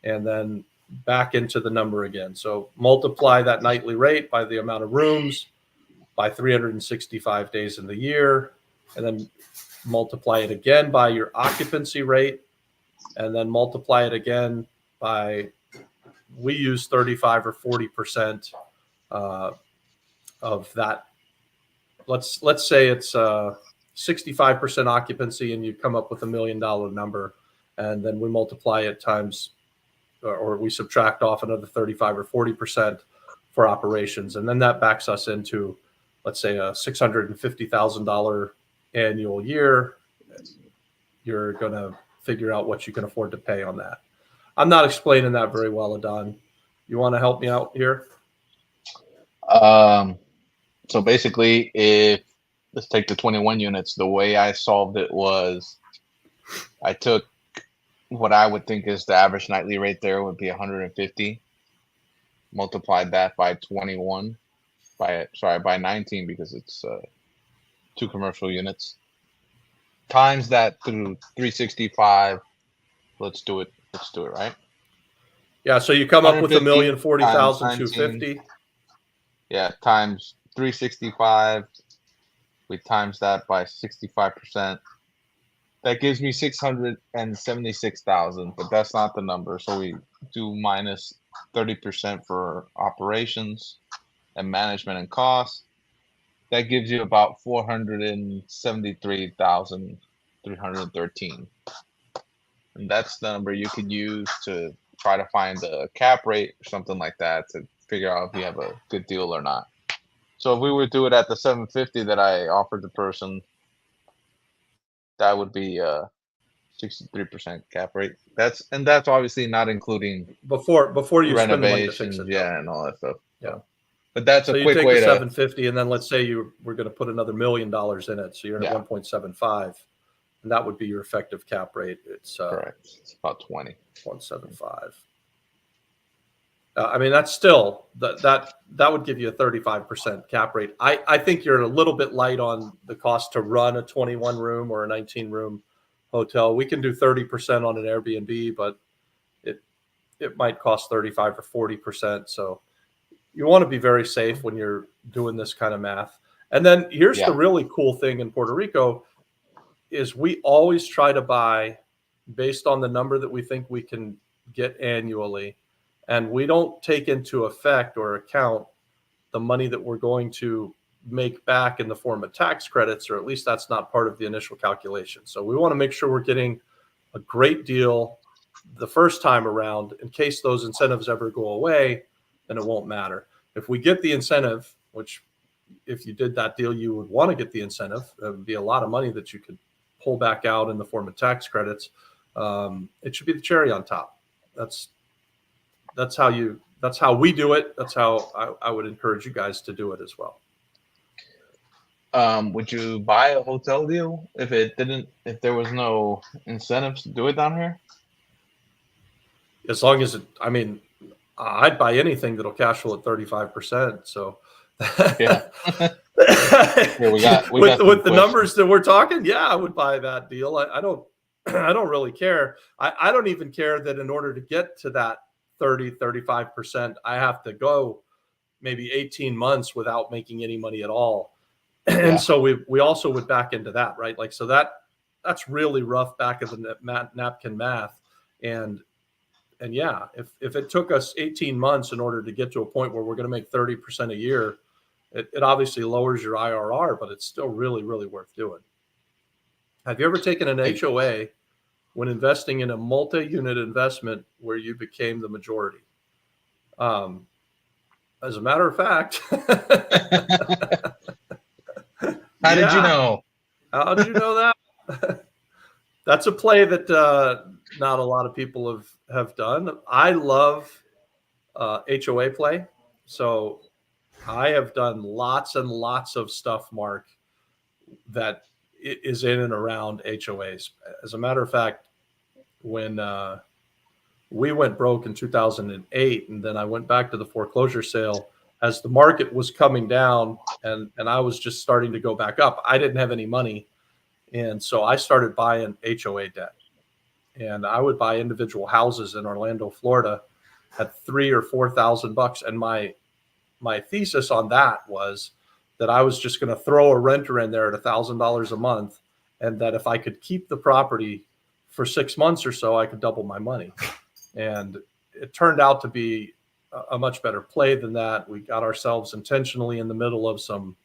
and then back into the number again. So multiply that nightly rate by the amount of rooms by 365 days in the year, and then multiply it again by your occupancy rate, and then multiply it again by, we use 35 or 40% of that. Let's say it's 65% occupancy, and you come up with $1 million number, and then we multiply it times, or we subtract off another 35 or 40% for operations, and then that backs us into, let's say, a $650,000 annual year. You're going to figure out what you can afford to pay on that. I'm not explaining that very well, Adon. You want to help me out here? So basically, let's take the 21 units. The way I solved it was I took what I would think is the average nightly rate there would be 150. multiply that by 21, by 19 because it's 2 commercial units. Times that through 365. Let's do it. Right. Yeah. So you come up with 150 $1,040,250. Yeah, times 365. We times that by 65%. That gives me 676,000, but that's not the number. So we do minus 30% for operations and management and costs. That gives you about 473,313. And that's the number you can use to try to find a cap rate or something like that to figure out if you have a good deal or not. So if we would do it at the 750 that I offered the person, that would be 63% cap rate. That's obviously not including Before you spend the money to fix renovations, it. yeah, and all that stuff. Yeah. But that's So a you quick take way the to 750, and then let's say we're going to put another $1 million in it, so you're at 1.75, and that would be your effective cap rate. It's correct. It's about 1.75. I mean, that's still that would give you a 35% cap rate. I think you're a little bit light on the cost to run a 21 room or a 19 room hotel. We can do 30% on an Airbnb, but it might cost 35 or 40%. So you want to be very safe when you're doing this kind of math. And then here's the really cool thing in Puerto Rico is we always try to buy based on the number that we think we can get annually. And we don't take into effect or account the money that we're going to make back in the form of tax credits, or at least that's not part of the initial calculation. So we want to make sure we're getting a great deal the first time around. In case those incentives ever go away, then it won't matter. If we get the incentive, which if you did that deal, you would want to get the incentive. It would be a lot of money that you could pull back out in the form of tax credits. It should be the cherry on top. That's how we do it. That's how I would encourage you guys to do it as well. Would you buy a hotel deal if there was no incentives to do it down here? As long as I'd buy anything that'll cash flow at 35%. So yeah. we got with the numbers that we're talking, yeah, I would buy that deal. I don't really care. I don't even care that in order to get to that 35%, I have to go maybe 18 months without making any money at all. And so we also would back into that, right? Like, so that's really rough back of the napkin math. And yeah, if it took us 18 months in order to get to a point where we're going to make 30% a year, it obviously lowers your IRR, but it's still really, really worth doing. Have you ever taken an HOA when investing in a multi-unit investment where you became the majority? As a matter of fact. How did you know? How did you know that? That's a play that not a lot of people have done. I love HOA play. So I have done lots and lots of stuff, Mark, that is in and around HOAs. As a matter of fact, when we went broke in 2008, and then I went back to the foreclosure sale as the market was coming down and I was just starting to go back up. I didn't have any money. And so I started buying HOA debt, and I would buy individual houses in Orlando, Florida at $3,000 or $4,000. And my thesis on that was that I was just going to throw a renter in there at $1,000 a month, and that if I could keep the property for 6 months or so, I could double my money. And it turned out to be a much better play than that. We got ourselves intentionally in the middle of some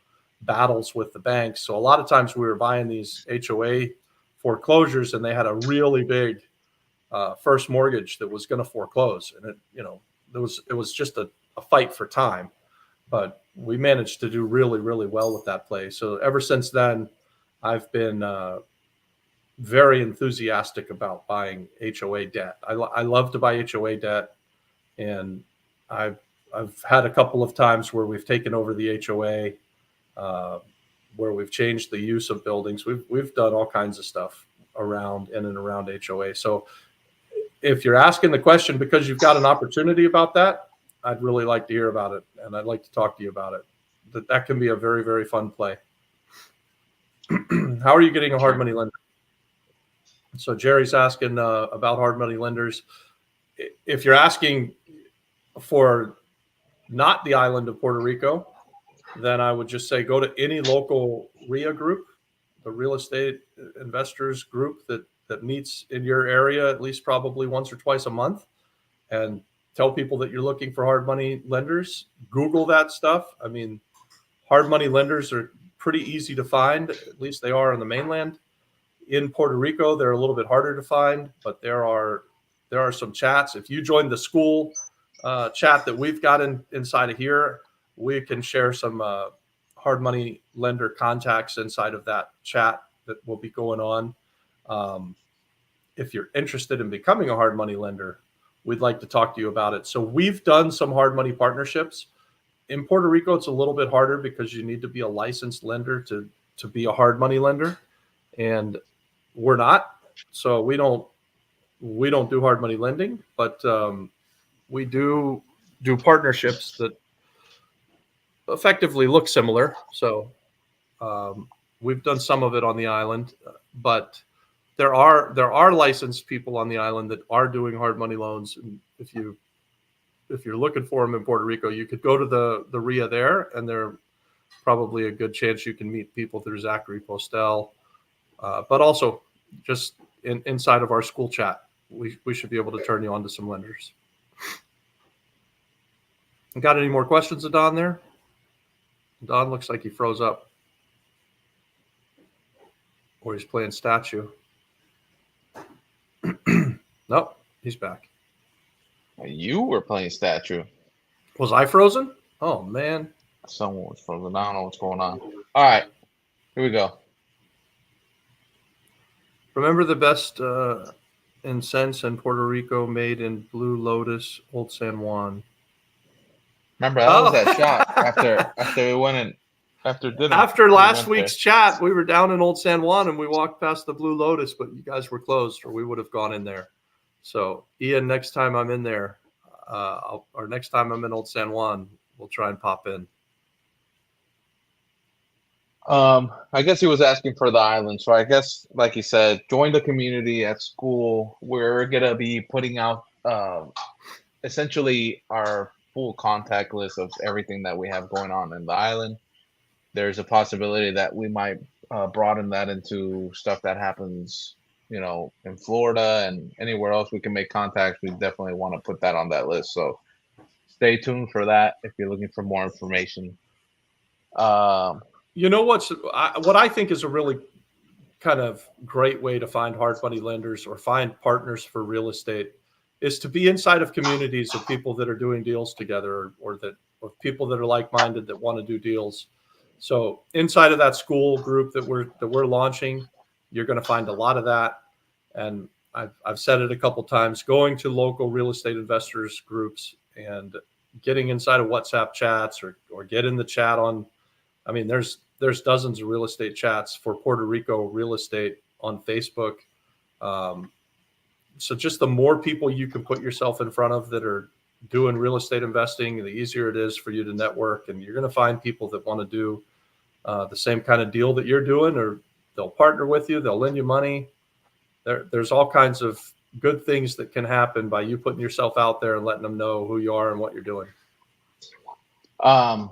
battles with the banks. So a lot of times we were buying these HOA foreclosures, and they had a really big first mortgage that was going to foreclose. And it was just a fight for time, but we managed to do really, really well with that play. So ever since then, I've been very enthusiastic about buying HOA debt. I love to buy HOA debt, and I've had a couple of times where we've taken over the HOA, where we've changed the use of buildings. We've done all kinds of stuff in and around HOA. So if you're asking the question because you've got an opportunity about that, I'd really like to hear about it, and I'd like to talk to you about it. That can be a very, very fun play. How are you getting a hard money lender? So Jerry's asking about hard money lenders. If you're asking for not the island of Puerto Rico, then I would just say go to any local RIA group, the real estate investors group that meets in your area at least probably once or twice a month, and tell people that you're looking for hard money lenders. Google that stuff. I mean, hard money lenders are pretty easy to find. At least they are on the mainland. In Puerto Rico, they're a little bit harder to find, but there are some chats. If you join the school chat that we've got inside of here, we can share some hard money lender contacts inside of that chat that will be going on. If you're interested in becoming a hard money lender, we'd like to talk to you about it. So we've done some hard money partnerships. In Puerto Rico, it's a little bit harder because you need to be a licensed lender to be a hard money lender, and we're not. So we don't do hard money lending, but we do partnerships that effectively look similar. So we've done some of it on the island, but there are licensed people on the island that are doing hard money loans. And if you're looking for them in Puerto Rico, you could go to the RIA there, and they're probably a good chance you can meet people through Zachary Postel, but also just inside of our school chat, we should be able to turn you on to some lenders. Got any more questions of Don there? Don looks like he froze up, or he's playing statue. Nope, he's back. You were playing statue. Was I frozen? Oh, man. Someone was frozen. I don't know what's going on. All right, here we go. Remember the best incense in Puerto Rico made in Blue Lotus, Old San Juan. Remember, that was that shot after we went in, after dinner. After last week's chat, we were down in Old San Juan, and we walked past the Blue Lotus, but you guys were closed, or we would have gone in there. So, Ian, next time I'm in there, or next time I'm in Old San Juan, we'll try and pop in. I guess he was asking for the island. So I guess, like he said, join the community at school. We're going to be putting out essentially our full contact list of everything that we have going on in the island. There's a possibility that we might broaden that into stuff that happens, in Florida and anywhere else we can make contacts. We definitely want to put that on that list. So stay tuned for that if you're looking for more information. You know what I think is a really kind of great way to find hard money lenders or find partners for real estate is to be inside of communities of people that are doing deals together, or people that are like-minded that want to do deals. So inside of that school group that we're launching, you're going to find a lot of that. And I've said it a couple times, going to local real estate investors groups and getting inside of WhatsApp chats or get in the chat on, I mean, there's dozens of real estate chats for Puerto Rico real estate on Facebook. So just the more people you can put yourself in front of that are doing real estate investing, the easier it is for you to network. And you're going to find people that want to do the same kind of deal that you're doing, or they'll partner with you. They'll lend you money. There's all kinds of good things that can happen by you putting yourself out there and letting them know who you are and what you're doing.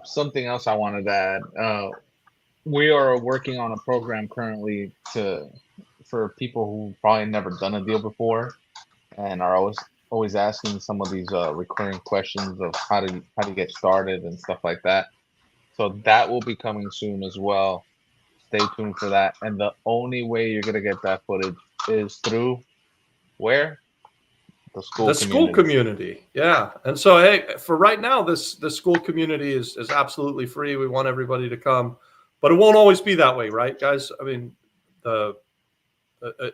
Something else I wanted to add. We are working on a program currently for people who probably never done a deal before and are always asking some of these recurring questions of how to get started and stuff like that. So that will be coming soon as well. Stay tuned for that. And the only way you're gonna get that footage is through where? The school community. Yeah. And so, hey, for right now, the school community is absolutely free. We want everybody to come, but it won't always be that way, right, guys? I mean,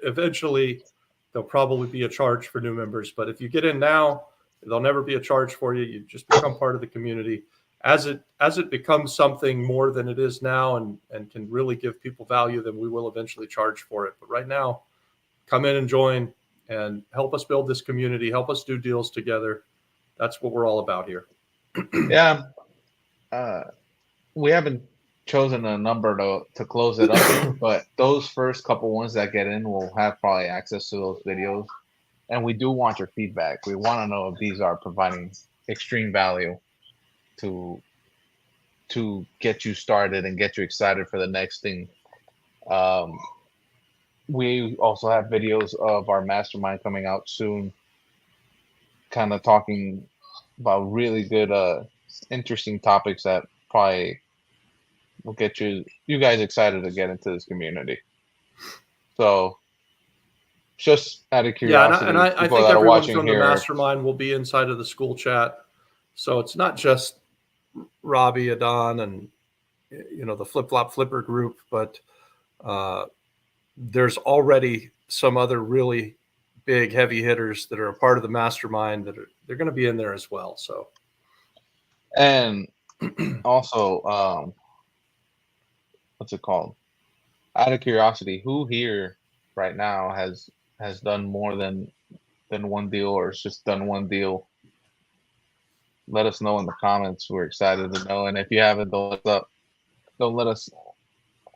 eventually there'll probably be a charge for new members, but if you get in now, there'll never be a charge for you. You just become part of the community. As it becomes something more than it is now and can really give people value, then we will eventually charge for it. But right now, come in and join and help us build this community, help us do deals together. That's what we're all about here. Yeah. We haven't chosen a number to close it up here, but those first couple ones that get in will have probably access to those videos. And we do want your feedback. We want to know if these are providing extreme value to get you started and get you excited for the next thing. Um, we also have videos of our mastermind coming out soon, kind of talking about really good, interesting topics that probably will get you guys excited to get into this community. So, just out of Yeah, curiosity, I people think that are everyone watching from the here, mastermind will be inside of the school chat. So it's not just Robbie, Adon, and the Flip Flop Flipper group, but there's already some other really big heavy hitters that are a part of the mastermind they're going to be in there as well. So, and also, what's it called? Out of curiosity, who here right now has done more than one deal, or has just done one deal? Let us know in the comments. We're excited to know. And if you haven't, don't let us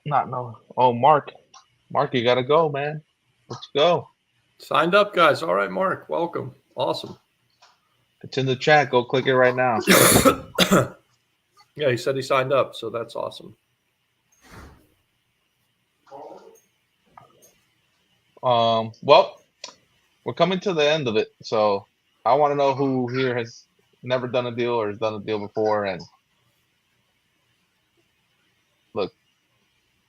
not know. Oh, Mark, you gotta go, man. Let's go. signed up, guys. All right, Mark, welcome. Awesome. It's in the chat. Go click it right now. Yeah, he said he signed up, so that's awesome. Well, we're coming to the end of it, so I want to know who here has never done a deal or has done a deal before. And look,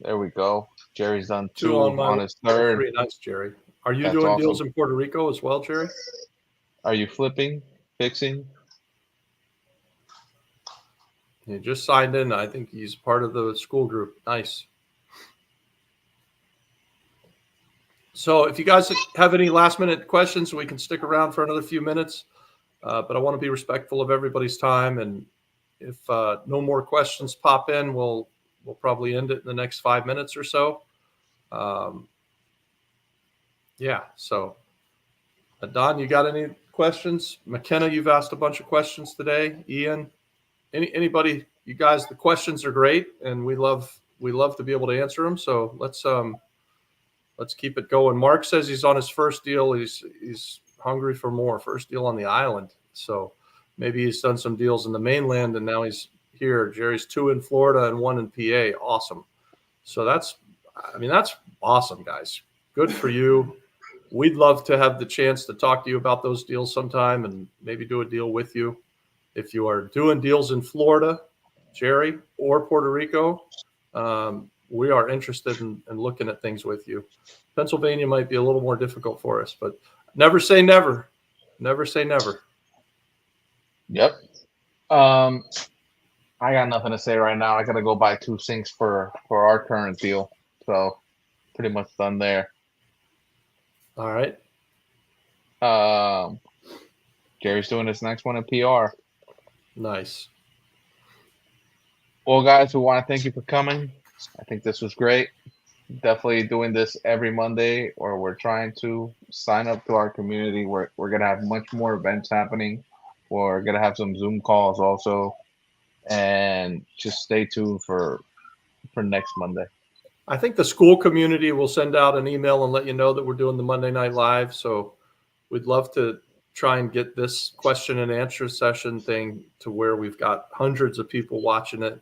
there we go. Jerry's done two on his third. Three. Nice, Jerry. Are you That's doing awesome. deals in Puerto Rico as well, Jerry? Are you flipping, fixing? He just signed in. I think he's part of the school group. Nice. So if you guys have any last minute questions, we can stick around for another few minutes. But I want to be respectful of everybody's time. And if no more questions pop in, we'll probably end it in the next 5 minutes or so. Yeah. So, Don, you got any questions? McKenna, you've asked a bunch of questions today. Ian, anybody? You guys, the questions are great, and we love to be able to answer them. So let's keep it going. Mark says he's on his first deal. He's hungry for more. First deal on the island. So maybe he's done some deals in the mainland and now he's here. Jerry's 2 in Florida and 1 in PA. Awesome. So that's awesome, guys. Good for you. We'd love to have the chance to talk to you about those deals sometime and maybe do a deal with you. If you are doing deals in Florida, Jerry, or Puerto Rico, we are interested in looking at things with you. Pennsylvania might be a little more difficult for us, but never say never. Never say never. Yep. I got nothing to say right now. I gotta go buy 2 sinks for our current deal. So pretty much done there. All right. Jerry's doing his next one in PR. Nice. Well, guys, we want to thank you for coming. I think this was great. Definitely doing this every Monday, or we're trying to sign up to our community. We're gonna have much more events happening. We're gonna have some Zoom calls also, and just stay tuned for next Monday. I think the school community will send out an email and let you know that we're doing the Monday Night Live. So we'd love to try and get this question and answer session thing to where we've got hundreds of people watching it.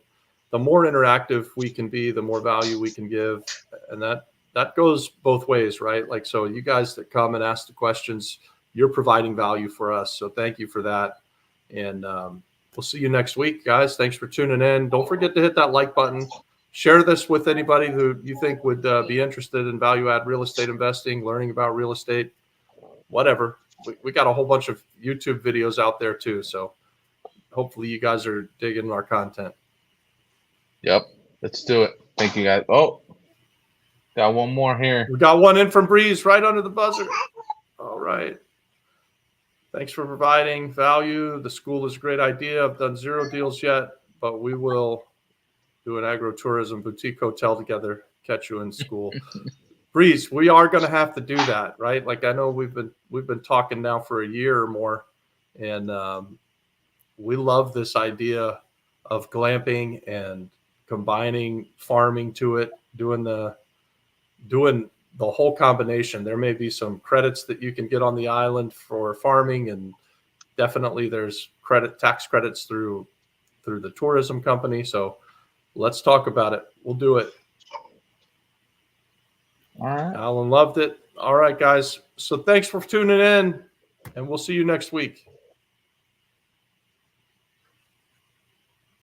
The more interactive we can be, the more value we can give. And that goes both ways, right? Like, so you guys that come and ask the questions, you're providing value for us. So thank you for that. And we'll see you next week, guys. Thanks for tuning in. Don't forget to hit that like button. Share this with anybody who you think would be interested in value add real estate investing, learning about real estate, whatever. We got a whole bunch of YouTube videos out there too. So hopefully you guys are digging our content. Yep. Let's do it. Thank you, guys. Oh, got one more here. We got one in from Breeze right under the buzzer. All right. Thanks for providing value. The school is a great idea. I've done 0 deals yet, but we will do an agro-tourism boutique hotel together, catch you in school. Breeze, we are going to have to do that, right? Like, I know we've been talking now for a year or more, and we love this idea of glamping and combining farming to it, doing the whole combination. There may be some credits that you can get on the island for farming, and definitely there's tax credits through the tourism company. So let's talk about it. We'll do it. All right. Alan loved it. All right, guys. So thanks for tuning in, and we'll see you next week.